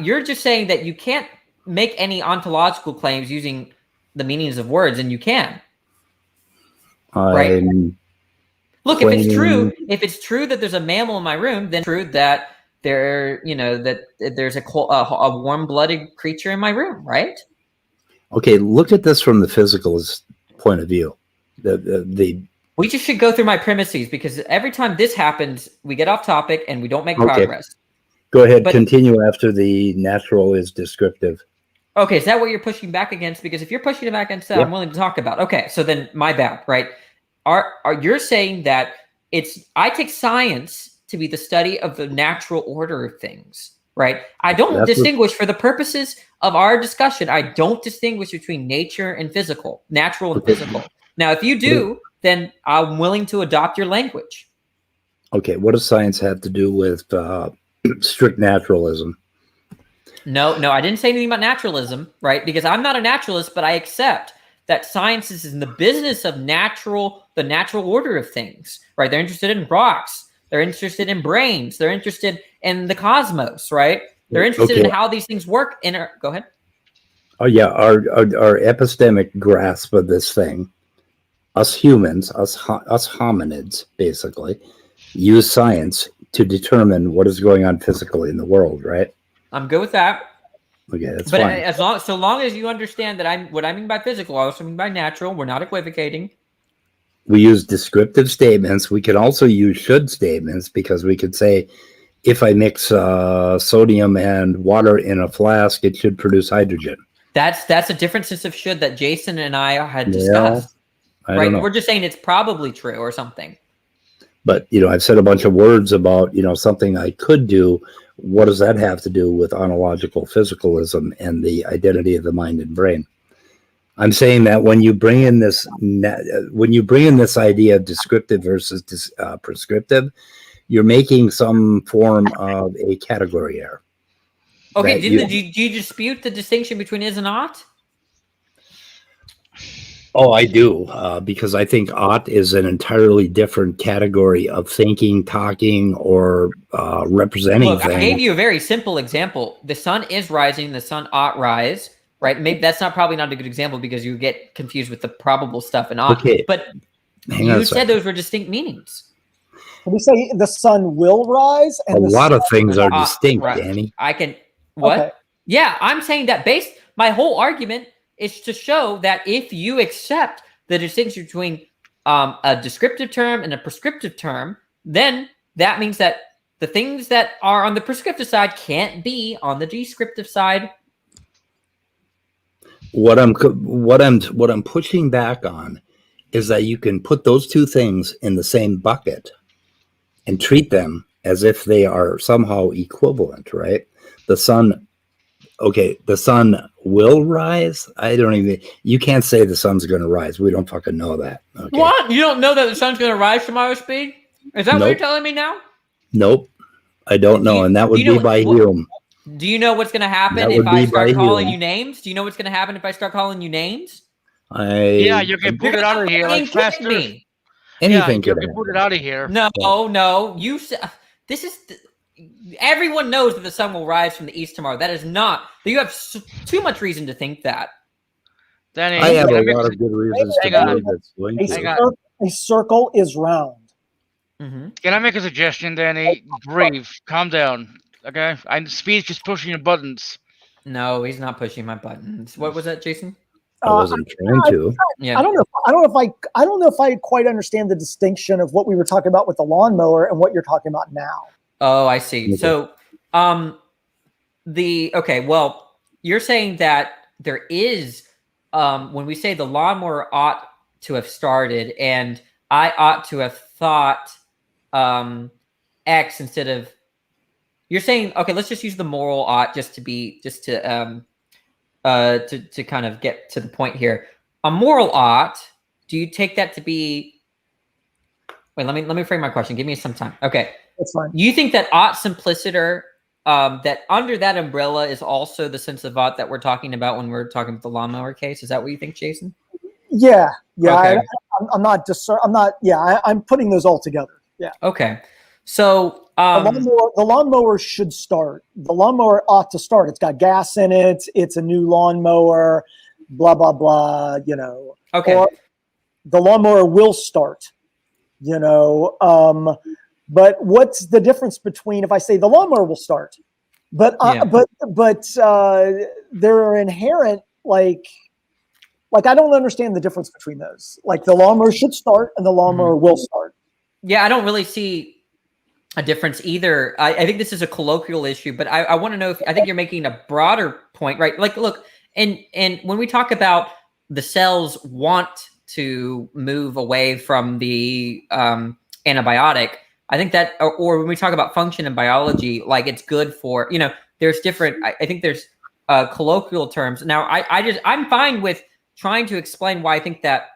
You're just saying that you can't make any ontological claims using the meanings of words, and you can. Right. Look, if it's true that there's a mammal in my room, then it's true that there's a warm-blooded creature in my room, right? Okay, look at this from the physicalist point of view. We just should go through my premises, because every time this happens, we get off topic and we don't make progress. Go ahead, continue after the natural is descriptive. Okay, is that what you're pushing back against? Because if you're pushing back against that, I'm willing to talk about. Okay, so then my bad, right? Are you're saying that I take science to be the study of the natural order of things, right? I don't distinguish for the purposes of our discussion. I don't distinguish between nature and physical, natural and physical. Now, if you do, then I'm willing to adopt your language. Okay, what does science have to do with strict naturalism? No, I didn't say anything about naturalism, right? Because I'm not a naturalist, but I accept that science is in the business of the natural order of things, right? They're interested in rocks. They're interested in brains. They're interested in the cosmos, right? They're interested in how these things work. Go ahead. Oh yeah, our epistemic grasp of this thing, us humans, us hominids, basically, use science to determine what is going on physically in the world, right? I'm good with that. Okay, that's fine. So long as you understand that what I mean by physical, I also mean by natural. We're not equivocating. We use descriptive statements. We can also use should statements because we could say, if I mix sodium and water in a flask, it should produce hydrogen. That's a different sense of should that Jason and I had discussed. I don't know. We're just saying it's probably true or something. But, I've said a bunch of words about, something I could do. What does that have to do with ontological physicalism and the identity of the mind and brain? I'm saying that when you bring in this idea of descriptive versus prescriptive, you're making some form of a category error. Okay, do you dispute the distinction between is and ought? Oh, I do, because I think ought is an entirely different category of thinking, talking, or representing things. I gave you a very simple example. The sun is rising, the sun ought rise, right? Maybe that's probably not a good example because you get confused with the probable stuff and ought. Okay. But you said those were distinct meanings. We say the sun will rise, and a lot of things are distinct, Danny. What? Okay. Yeah, I'm saying that my whole argument is to show that if you accept the distinction between a descriptive term and a prescriptive term, then that means that the things that are on the prescriptive side can't be on the descriptive side. What I'm pushing back on is that you can put those two things in the same bucket and treat them as if they are somehow equivalent, right? The sun will rise. You can't say the sun's going to rise. We don't fucking know that. Okay? What? You don't know that the sun's going to rise tomorrow, Speed? Is that what you're telling me now? Nope. I don't know. And that would be by Hume. Do you know what's going to happen if I start calling you names? Do you know what's going to happen if I start calling you names? Yeah, you can put it out of here like faster. Anything you can put it out of here. No. You this is everyone knows that the sun will rise from the east tomorrow. That is not. You have too much reason to think that. Danny, I have a lot of good reasons to believe it's going to. A circle is round. Mm-hmm. Can I make a suggestion, Danny? Breathe. Calm down. Okay? Speed's just pushing your buttons. No, he's not pushing my buttons. What was that, Jason? I wasn't trying to. Yeah. I don't know if I quite understand the distinction of what we were talking about with the lawnmower and what you're talking about now. Oh, I see. Okay. So, well, you're saying that there is, when we say the lawnmower ought to have started and I ought to have thought X instead of, you're saying, okay, let's just use the moral ought to kind of get to the point here. A moral ought, do you take that to be, wait, let me frame my question. Give me some time. Okay. That's fine. You think that ought simpliciter, that under that umbrella is also the sense of ought that we're talking about when we're talking about the lawnmower case? Is that what you think, Jason? Yeah. Okay. I'm putting those all together. Yeah. Okay. So the lawnmower should start. The lawnmower ought to start. It's got gas in it. It's a new lawnmower. Blah blah blah. Okay. Or the lawnmower will start. But what's the difference between if I say the lawnmower will start, but there are inherent like I don't understand the difference between those. Like the lawnmower should start and the lawnmower will start. Yeah, I don't really see a difference either. I think this is a colloquial issue, but I want to know I think you're making a broader point, right? Like, look, and when we talk about the cells want to move away from the antibiotic, I think that, or when we talk about function in biology, like it's good for, there's different, I think there's colloquial terms. Now, I'm fine with trying to explain why I think that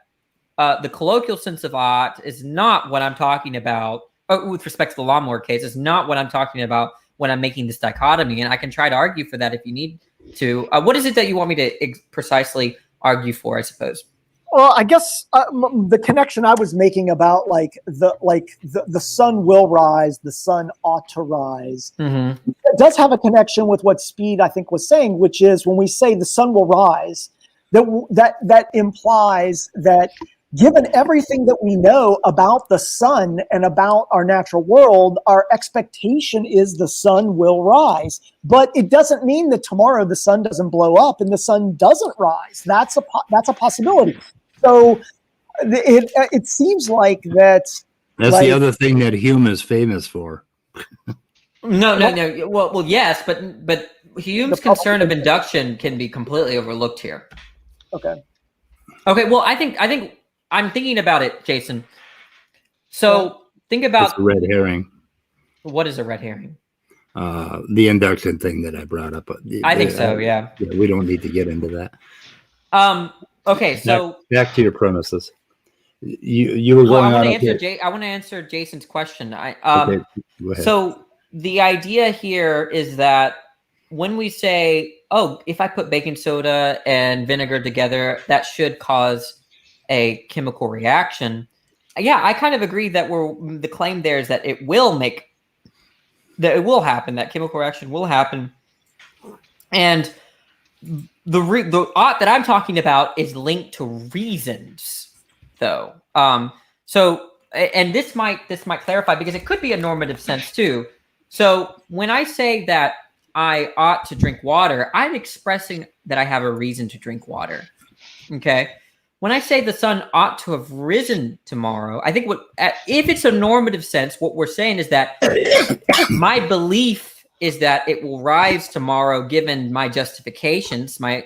the colloquial sense of ought is not what I'm talking about, with respect to the lawnmower case, is not what I'm talking about when I'm making this dichotomy. And I can try to argue for that if you need to. What is it that you want me to precisely argue for, I suppose? Well, I guess the connection I was making about the sun will rise, the sun ought to rise. Mm-hmm. It does have a connection with what Speed I think was saying, which is when we say the sun will rise, that implies that given everything that we know about the sun and about our natural world, our expectation is the sun will rise. But it doesn't mean that tomorrow the sun doesn't blow up and the sun doesn't rise. That's a possibility. So it seems like that's the other thing that Hume is famous for. No. Well, yes, but Hume's concern of induction can be completely overlooked here. Okay. Well, I think I'm thinking about it, Jason. So think about it's a red herring. What is a red herring? The induction thing that I brought up. I think so. Yeah. We don't need to get into that. Okay. So back to your premises. You were going on. I want to answer Jason's question. Okay, go ahead. So the idea here is that when we say, "Oh, if I put baking soda and vinegar together, that should cause a chemical reaction." Yeah, I kind of agree that the claim there is that it will happen. That chemical reaction will happen, and the ought that I'm talking about is linked to reasons, though. So, and this might clarify because it could be a normative sense too. So when I say that I ought to drink water, I'm expressing that I have a reason to drink water. Okay. When I say the sun ought to have risen tomorrow, I think if it's a normative sense, what we're saying is that my belief is that it will rise tomorrow, given my justifications. My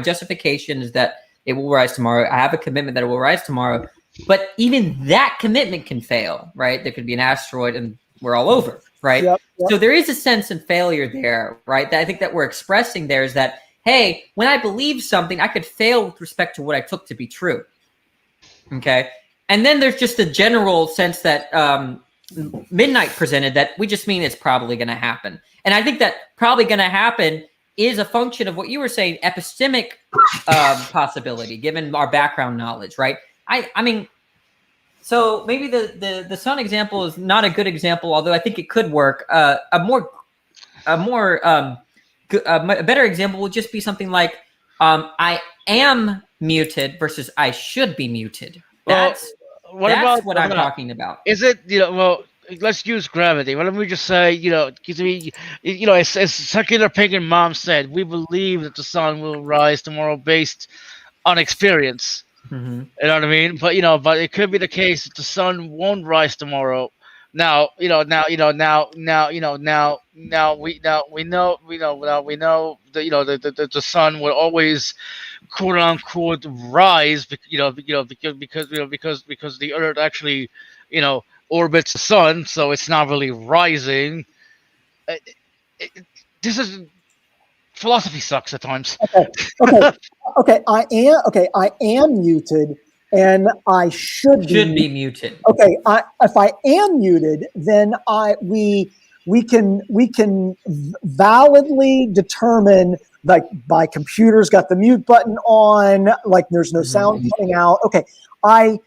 justification is that it will rise tomorrow. I have a commitment that it will rise tomorrow, but even that commitment can fail, right? There could be an asteroid and we're all over, right? Yep. So there is a sense of failure there, right? That I think that we're expressing there is that, hey, when I believe something, I could fail with respect to what I took to be true. Okay. And then there's just a general sense that Midnight presented that we just mean it's probably going to happen. And I think that probably going to happen is a function of what you were saying, epistemic possibility, given our background knowledge, right? I mean, so maybe the sun example is not a good example, although I think it could work. A better example would just be something like I am muted versus I should be muted. That's what I'm talking about. Is it, well, let's use gravity. Why don't we just say, as Secular Pagan Mom said, we believe that the sun will rise tomorrow based on experience. Mm-hmm. You know what I mean? But but it could be the case that the sun won't rise tomorrow. Now we know that the sun will always, quote unquote, rise. Because the Earth actually, orbits the sun, so it's not really rising. This is philosophy sucks at times. Okay. I am muted, and I should be muted. Okay. If I am muted, then we can validly determine, like, my computer's got the mute button on, like there's no sound coming out. Okay. I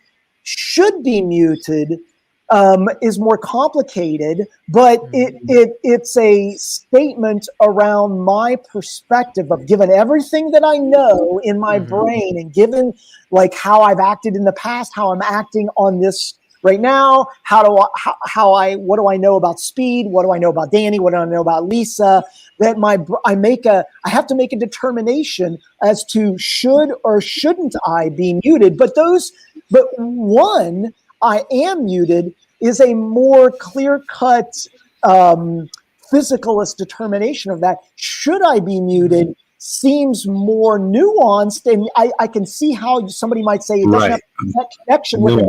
should be muted. Is more complicated, but it's a statement around my perspective of, given everything that I know in my brain, and given like how I've acted in the past, how I'm acting on this right now, what do I know about Speed? What do I know about Danny? What do I know about Lisa? That I have to make a determination as to should or shouldn't I be muted. But one, I am muted is a more clear-cut physicalist determination of that. Should I be muted seems more nuanced, and I can see how somebody might say it doesn't have that connection with it,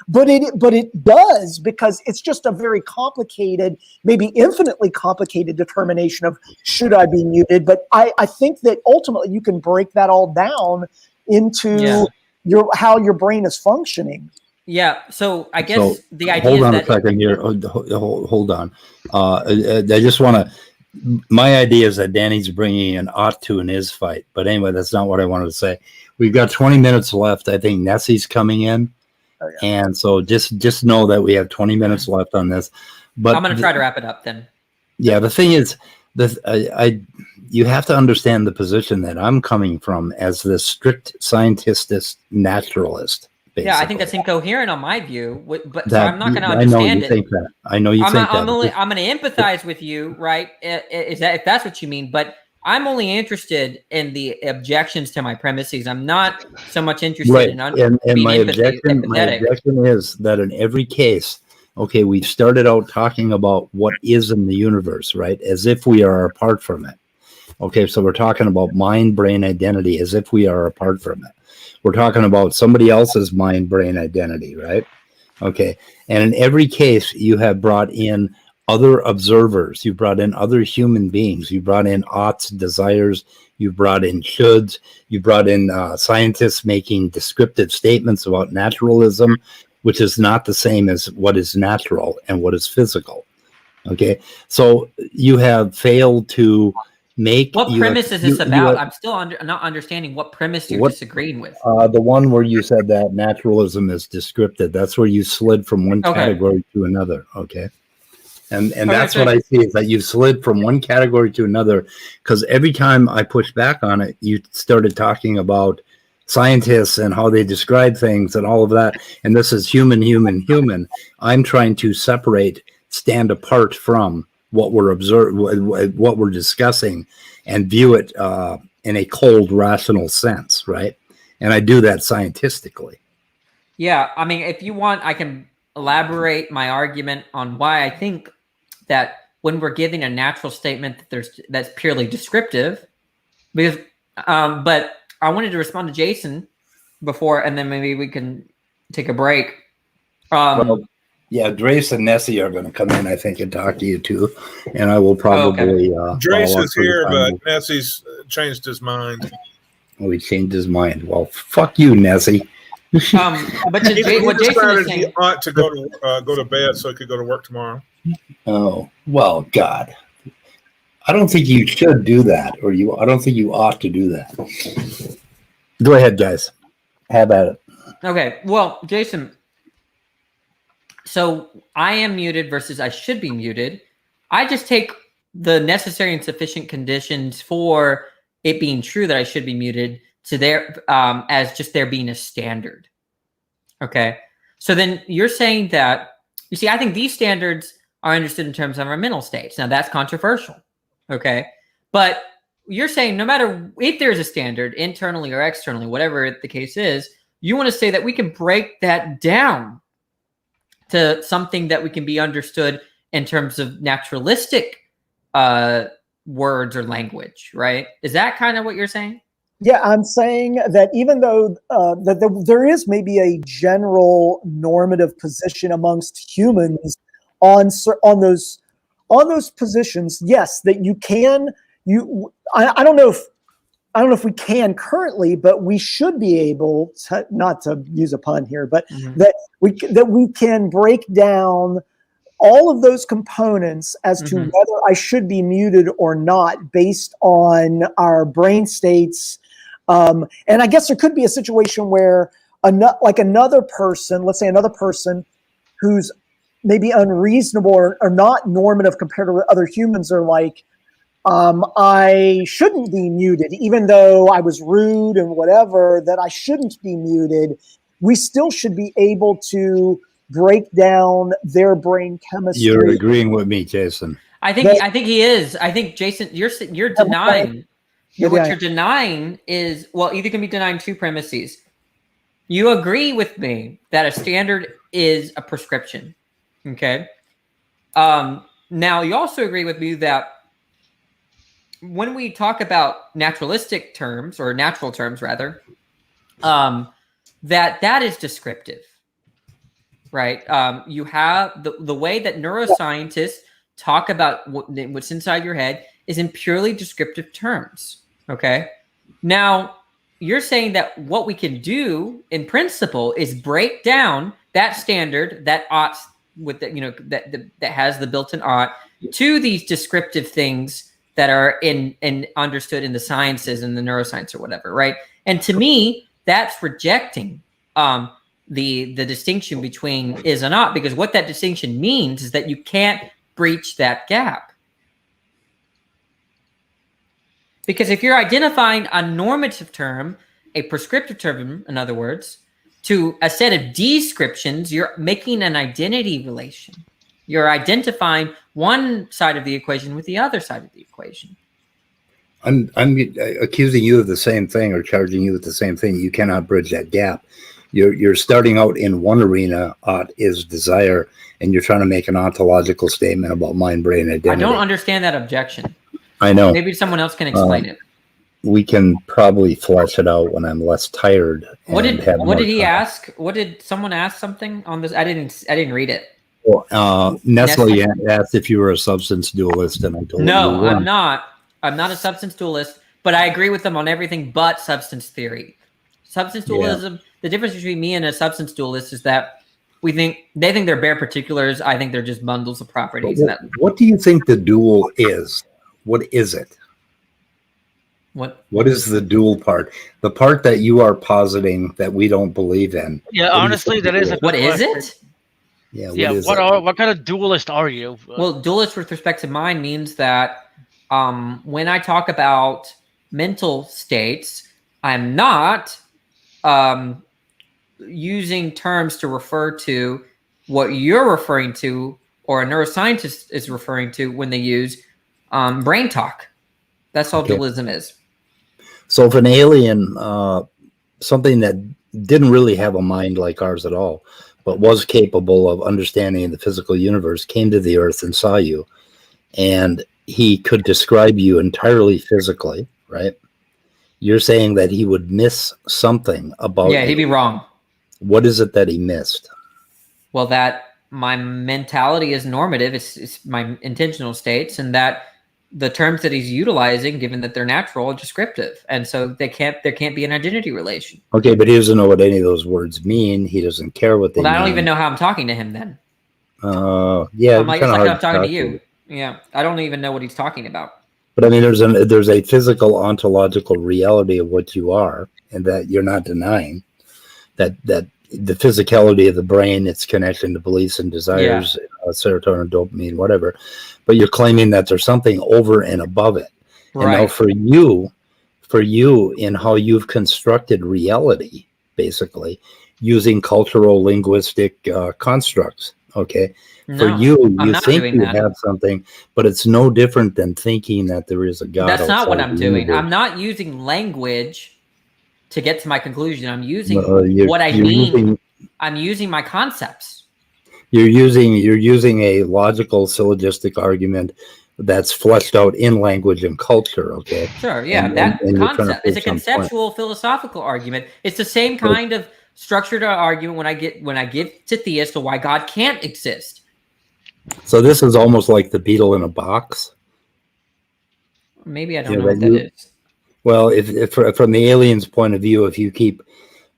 but it does, because it's just a very complicated, maybe infinitely complicated determination of should I be muted. But I think that ultimately you can break that all down into how your brain is functioning. Yeah, so I guess the idea hold is on that... a second here. Hold on. I just want to... My idea is that Danny's bringing an ought to in his fight. But anyway, that's not what I wanted to say. We've got 20 minutes left. I think Nessie's coming in. Oh, yeah. And so just know that we have 20 minutes left on this. But I'm going to try to wrap it up then. Yeah, the thing is, you have to understand the position that I'm coming from as the strict scientist naturalist. Basically. Yeah, I think that's incoherent on my view, but so I'm not going to understand I know you think that. I know you think that. I'm going to empathize with you, right? Is that if that's what you mean? But I'm only interested in the objections to my premises. I'm not so much interested in and my objection is that in every case, okay, we started out talking about what is in the universe, right? As if we are apart from it. Okay, so we're talking about mind-brain identity as if we are apart from it. We're talking about somebody else's mind-brain identity, right? Okay, and in every case, you have brought in other observers. You brought in other human beings. You brought in oughts, desires. You brought in shoulds. You brought in scientists making descriptive statements about naturalism, which is not the same as what is natural and what is physical. Okay, so you have failed to make. What premise is this about? I'm still not understanding what premise you're disagreeing with. The one where you said that naturalism is descriptive. That's where you slid from one category to another. Okay. And that's what I see is that you slid from one category to another, because every time I pushed back on it, you started talking about scientists and how they describe things and all of that. And this is human, human, human. I'm trying to stand apart from what we're what we're discussing, and view it in a cold, rational sense, right? And I do that scientifically. Yeah, I mean, if you want, I can elaborate my argument on why I think that when we're giving a natural statement that's purely descriptive, because but I wanted to respond to Jason before, and then maybe we can take a break. Yeah, Drace and Nessie are going to come in, I think, and talk to you too, and I will probably. Drace is here, but Nessie's changed his mind. Oh, he changed his mind. Well, fuck you, Nessie. But what Jason is saying, he ought to go to bed so he could go to work tomorrow. Oh well, God, I don't think you should do that, I don't think you ought to do that. Go ahead, guys. Have at it. Okay, well, Jason. So I am muted versus I should be muted. I just take the necessary and sufficient conditions for it being true that I should be muted to there as just there being a standard. Okay. So then you're saying that, you see, I think these standards are understood in terms of our mental states. Now that's controversial. Okay. But you're saying no matter if there's a standard internally or externally, whatever the case is, you want to say that we can break that down to something that we can be understood in terms of naturalistic words or language, right? Is that kind of what you're saying? Yeah, I'm saying that even though there is maybe a general normative position amongst humans on those positions, yes, that you can. I don't know if we can currently, but we should be able to, not to use a pun here, but that we can break down all of those components as to whether I should be muted or not based on our brain states. And I guess there could be a situation where another person, let's say another person who's maybe unreasonable or not normative compared to what other humans are like, I shouldn't be muted, even though I was rude and whatever, that I shouldn't be muted. We still should be able to break down their brain chemistry. You're agreeing with me, Jason. I think he is. I think, Jason, you're denying. What you're denying is, well, either can be denying two premises. You agree with me that a standard is a prescription. Okay. Now you also agree with me that when we talk about naturalistic terms, or natural terms rather, that is descriptive, right? You have the way that neuroscientists talk about what's inside your head is in purely descriptive terms. Okay. Now you're saying that what we can do in principle is break down that standard that ought with the, that has the built-in ought to these descriptive things that are in understood in the sciences and the neuroscience or whatever, right? And to me, that's rejecting the distinction between is and not, because what that distinction means is that you can't breach that gap. Because if you're identifying a normative term, a prescriptive term, in other words, to a set of descriptions, you're making an identity relation. You're identifying one side of the equation with the other side of the equation. I'm accusing you of the same thing, or charging you with the same thing. You cannot bridge that gap. You're starting out in one arena, is desire, and you're trying to make an ontological statement about mind, brain, identity. I don't understand that objection. I know. Maybe someone else can explain it. We can probably flesh it out when I'm less tired. What did he ask? What did someone ask something on this? I didn't read it. Well, Nestle asked if you were a substance dualist, and I told him no, I'm not. I'm not a substance dualist, but I agree with them on everything but substance theory. Substance dualism. The difference between me and a substance dualist is that they think they're bare particulars. I think they're just bundles of properties. What do you think the dual is? What is it? What is the dual part? The part that you are positing that we don't believe in. Yeah, honestly, that is. What is it? Yeah. What kind of dualist are you? Well, dualist with respect to mind means that when I talk about mental states, I'm not using terms to refer to what you're referring to, or a neuroscientist is referring to when they use brain talk. That's all dualism is. So if an alien, something that didn't really have a mind like ours at all, but was capable of understanding the physical universe, came to the earth and saw you, and he could describe you entirely physically, right? You're saying that he would miss something about you. He'd be wrong. What is it that he missed? Well, that my mentality is normative. It's my intentional states, and that the terms that he's utilizing, given that they're natural, are descriptive, and so there can't be an identity relation. Okay, but he doesn't know what any of those words mean. He doesn't care what they mean. I don't even know how I'm talking to him then. Yeah, I'm like, it's like I'm talking to you. Yeah, I don't even know what he's talking about. But I mean, there's a physical ontological reality of what you are, and that you're not denying. That the physicality of the brain, its connection to beliefs and desires, serotonin, dopamine, whatever. But you're claiming that there's something over and above it. Right. And now for you, in how you've constructed reality, basically, using cultural linguistic constructs, okay? For you think you have something, but it's no different than thinking that there is a God. That's not what I'm doing. I'm not using language to get to my conclusion. I'm using what I mean. I'm using my concepts. You're using a logical syllogistic argument that's fleshed out in language and culture. Okay. Sure. Yeah. That concept is a conceptual philosophical argument. It's the same kind of structured argument when I give to theists to why God can't exist. So this is almost like the beetle in a box. Maybe I don't know what that is. Well, if from the alien's point of view, if you keep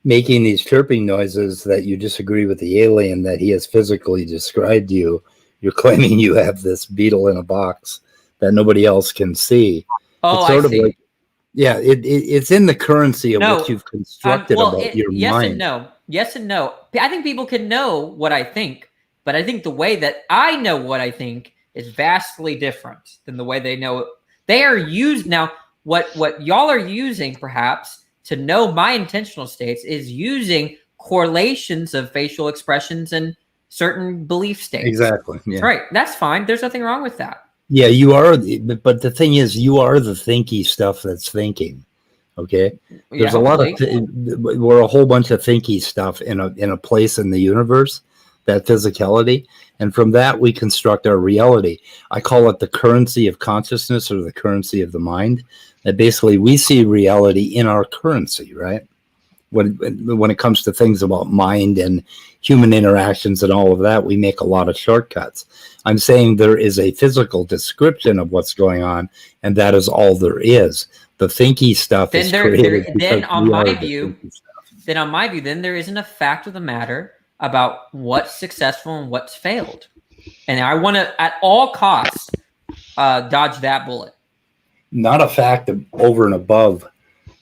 making these chirping noises that you disagree with the alien that he has physically described you, you're claiming you have this beetle in a box that nobody else can see. Oh, it's sort of like, it's in the currency of what you've constructed about your mind. Yes and no. I think people can know what I think, but I think the way that I know what I think is vastly different than the way they know it. They are used now. What y'all are using, perhaps, to know my intentional states is using correlations of facial expressions and certain belief states. Exactly. Yeah. Right. That's fine. There's nothing wrong with that. Yeah, you are. But the thing is, you are the thinky stuff that's thinking. Okay. There's a lot of we're a whole bunch of thinky stuff in a place in the universe, that physicality, and from that we construct our reality. I call it the currency of consciousness, or the currency of the mind. That basically we see reality in our currency, right? When it comes to things about mind and human interactions and all of that, we make a lot of shortcuts. I'm saying there is a physical description of what's going on, and that is all there is. The thinky stuff is created. Then on my view, there isn't a fact of the matter about what's successful and what's failed. And I want to, at all costs, dodge that bullet. Not a fact of over and above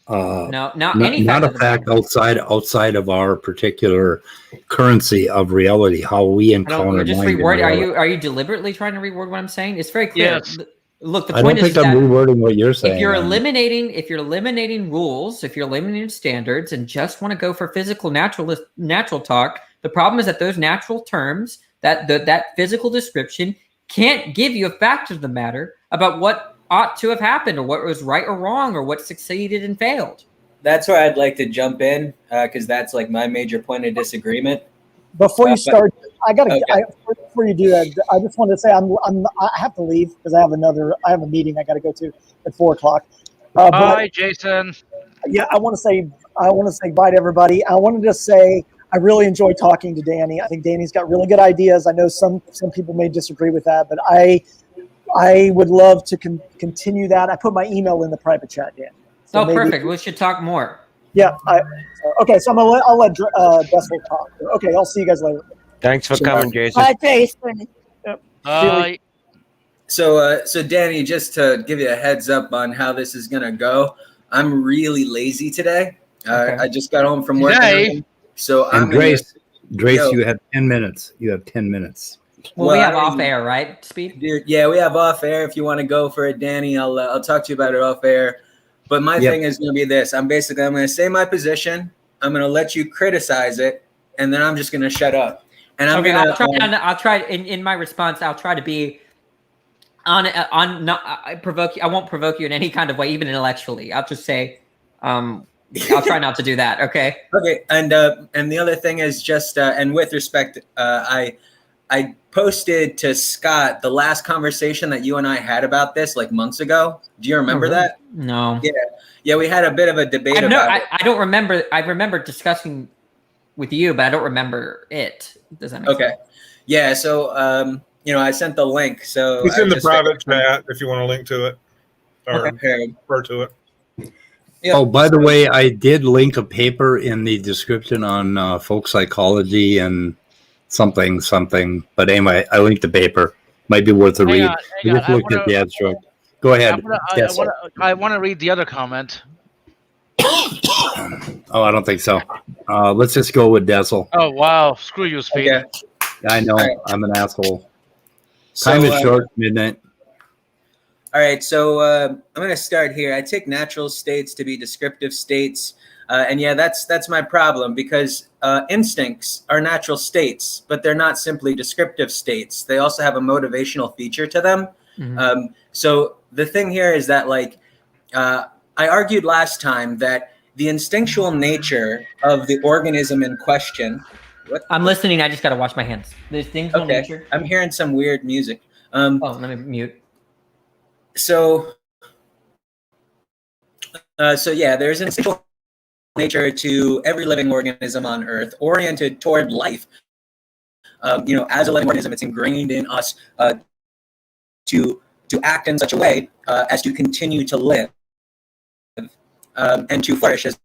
not any not a fact outside of our particular currency of reality, how we encounter are you deliberately trying to reword what I'm saying? It's very clear. Yes. Look, the I point don't think I'm rewording what you're saying. If you're eliminating rules, if you're eliminating standards and just want to go for physical natural talk, the problem is that those natural terms, that physical description can't give you a fact of the matter about what ought to have happened or what was right or wrong or what succeeded and failed. That's where I'd like to jump in because that's like my major point of disagreement. Before you start, before you do that, I just wanted to say I have to leave because I have a meeting I got to go to at 4:00. Bye, Jason. Yeah, I want to say bye to everybody. I wanted to say I really enjoyed talking to Danny. I think Danny's got really good ideas. I know some people may disagree with that, but I would love to continue that. I put my email in the private chat, Danny. So perfect. We should talk more. Yeah. Okay, so I'll let Dessel talk. Okay, I'll see you guys later. Thanks for coming, Jason. Bye, Jason. Bye. So Danny, just to give you a heads up on how this is gonna go, I'm really lazy today. Okay. I just got home from work. So and Grace, you have 10 minutes. You have 10 minutes. Well, we have off air, right, Speed? Yeah, we have off air. If you want to go for it, Danny, I'll talk to you about it off air. But my thing is going to be this. I'm going to say my position. I'm going to let you criticize it, and then I'm just going to shut up. And I'm going to. I'll try in my response. I'll try to be not provoke you. I won't provoke you in any kind of way, even intellectually. I'll just say, I'll try not to do that. Okay. Okay. And the other thing is just and with respect, I posted to Scott the last conversation that you and I had about this like months ago. Do you remember that? No. Yeah. We had a bit of a debate about it. I don't remember. I remember discussing with you, but I don't remember it. Does that make sense? Okay. Yeah. So, I sent the link. So it's in the private chat if you want to link to it or refer to it. Yeah. Oh, by the way, I did link a paper in the description on folk psychology and something. But anyway, I linked the paper. Might be worth a read. Just looked at the abstract. Go ahead. I want to read the other comment. Oh, I don't think so. Let's just go with Dessel. Oh, wow. Screw you, Speed. Okay. I know. Right. I'm an asshole. Time is short. Midnight. All right. So I'm going to start here. I take natural states to be descriptive states. And yeah, that's my problem because instincts are natural states, but they're not simply descriptive states. They also have a motivational feature to them. Mm-hmm. So the thing here is that I argued last time that the instinctual nature of the organism in question. I'm listening. I just got to wash my hands. The instinctual nature. I'm hearing some weird music. Let me mute. So yeah, there's an instinctual nature to every living organism on Earth, oriented toward life. As a living organism, it's ingrained in us to act in such a way as to continue to live and to flourish as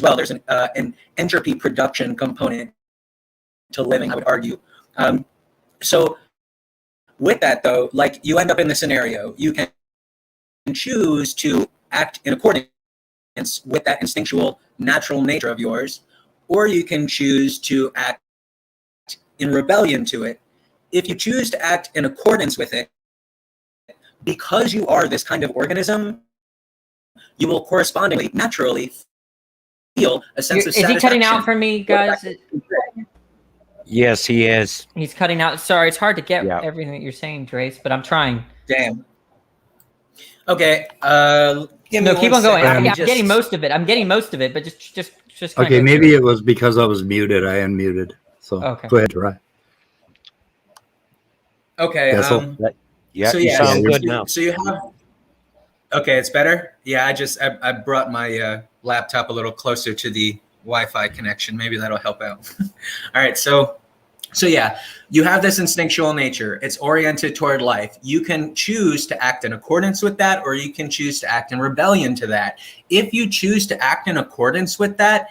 well. There's an entropy production component to living, I would argue. So with that, though, you end up in the scenario, you can choose to act in accordance with that instinctual natural nature of yours, or you can choose to act in rebellion to it. If you choose to act in accordance with it, because you are this kind of organism, you will correspondingly, naturally feel a sense of satisfaction. Is he cutting out for me, guys? Yes, he is. He's cutting out. Sorry, it's hard to get everything that you're saying, Trace, but I'm trying. Damn. Okay. Keep on going. I'm getting most of it. But just. Okay, maybe it was because I was muted. I unmuted. So go ahead, try. Okay. You sound good now. So you have. Okay, it's better. Yeah, I brought my laptop a little closer to the Wi-Fi connection. Maybe that'll help out. All right, so yeah, you have this instinctual nature. It's oriented toward life. You can choose to act in accordance with that, or you can choose to act in rebellion to that. If you choose to act in accordance with that,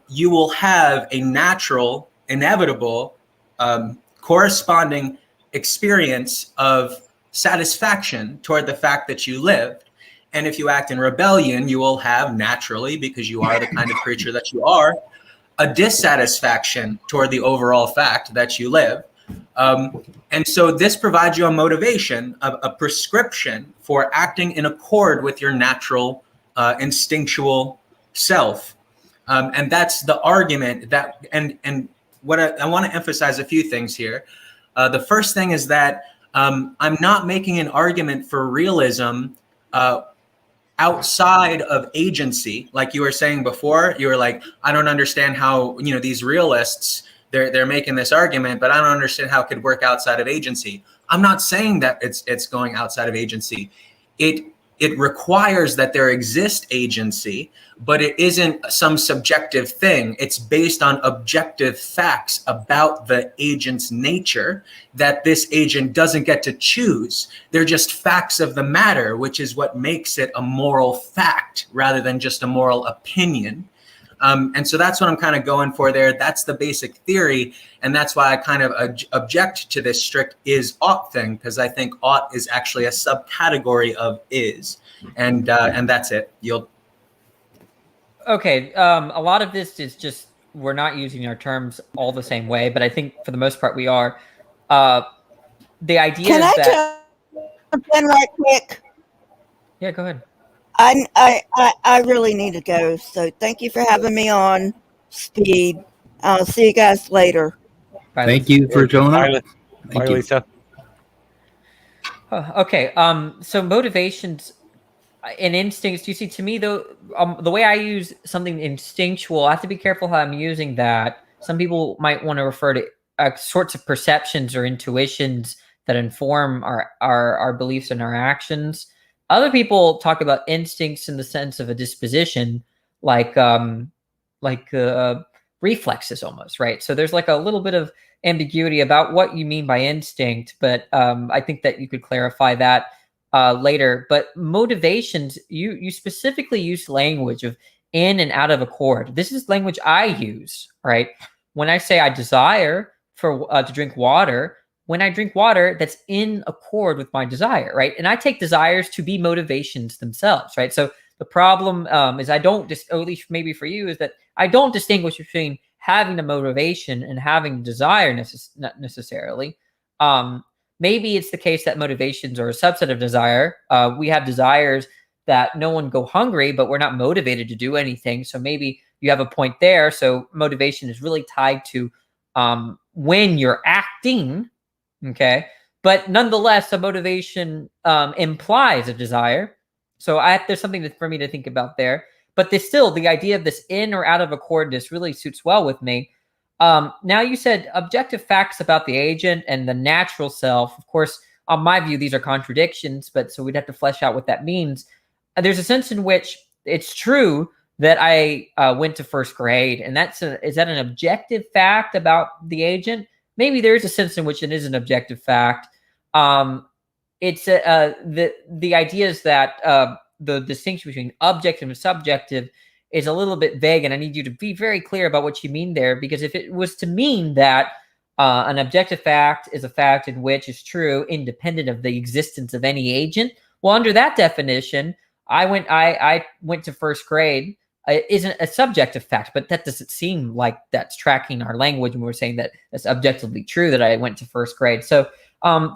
you will have a natural, inevitable, corresponding experience of satisfaction toward the fact that you lived. And if you act in rebellion, you will have naturally, because you are the kind of creature that you are, a dissatisfaction toward the overall fact that you live. And so this provides you a motivation, a prescription for acting in accord with your natural instinctual self. And that's the argument that, and what I want to emphasize a few things here. The first thing is that I'm not making an argument for realism outside of agency. Like you were saying before, you were like, I don't understand how, these realists, they're making this argument, but I don't understand how it could work outside of agency. I'm not saying that it's going outside of agency. It requires that there exist agency, but it isn't some subjective thing. It's based on objective facts about the agent's nature that this agent doesn't get to choose. They're just facts of the matter, which is what makes it a moral fact rather than just a moral opinion. And so that's what I'm kind of going for there. That's the basic theory. And that's why I kind of object to this strict is-ought thing, because I think ought is actually a subcategory of is. And that's it. Okay. A lot of this is just, we're not using our terms all the same way, but I think for the most part we are. The idea Can is I that... jump in right quick? Yeah, go ahead. I really need to go. So thank you for having me on Speed. I'll see you guys later. Bye, Thank you for showing up. Bye, Lisa. Okay. So motivations and instincts. You see, to me, though, the way I use something instinctual, I have to be careful how I'm using that. Some people might want to refer to sorts of perceptions or intuitions that inform our beliefs and our actions. Other people talk about instincts in the sense of a disposition, like reflexes almost, right? So there's like a little bit of ambiguity about what you mean by instinct, but I think that you could clarify that later. But motivations, you specifically use language of in and out of accord. This is language I use, right? When I say I desire to drink water, when I drink water, that's in accord with my desire, right? And I take desires to be motivations themselves, right? So the problem is I don't, or at least maybe for you, is that I don't distinguish between having a motivation and having desire not necessarily. Maybe it's the case that motivations are a subset of desire. We have desires that no one go hungry, but we're not motivated to do anything. So maybe you have a point there. So motivation is really tied to when you're acting. Okay. But nonetheless, a motivation implies a desire. So there's something for me to think about there. But the idea of this in or out of accordness really suits well with me. Now you said objective facts about the agent and the natural self. Of course, on my view, these are contradictions, but so we'd have to flesh out what that means. There's a sense in which it's true that I went to first grade, and is that an objective fact about the agent? Maybe there is a sense in which it is an objective fact. It's the idea is that the distinction between objective and subjective is a little bit vague, and I need you to be very clear about what you mean there, because if it was to mean that an objective fact is a fact in which is true independent of the existence of any agent, well, under that definition, I went to first grade isn't a subjective fact, but that doesn't seem like that's tracking our language when we're saying that that's objectively true that I went to first grade. So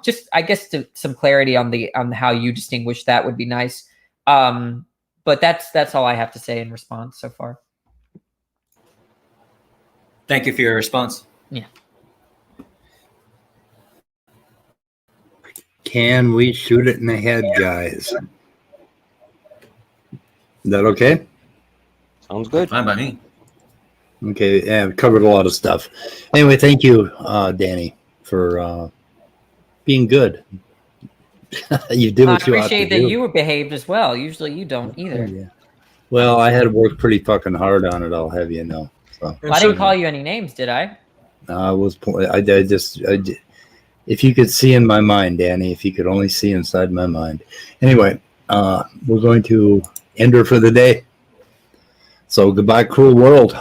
just, I guess, some clarity on how you distinguish that would be nice. But that's all I have to say in response so far. Thank you for your response. Yeah. Can we shoot it in the head, guys? Is that okay? Sounds good. Fine by me. Okay, yeah, we covered a lot of stuff. Anyway, thank you, Danny, for being good. You did what you ought to do. I appreciate that you were behaved as well. Usually you don't either. Yeah. Well, I had to work pretty fucking hard on it, I'll have you know. So. Well, I didn't call you any names, did I? I just if you could see in my mind, Danny, if you could only see inside my mind. Anyway, we're going to end her for the day. So goodbye, cruel world.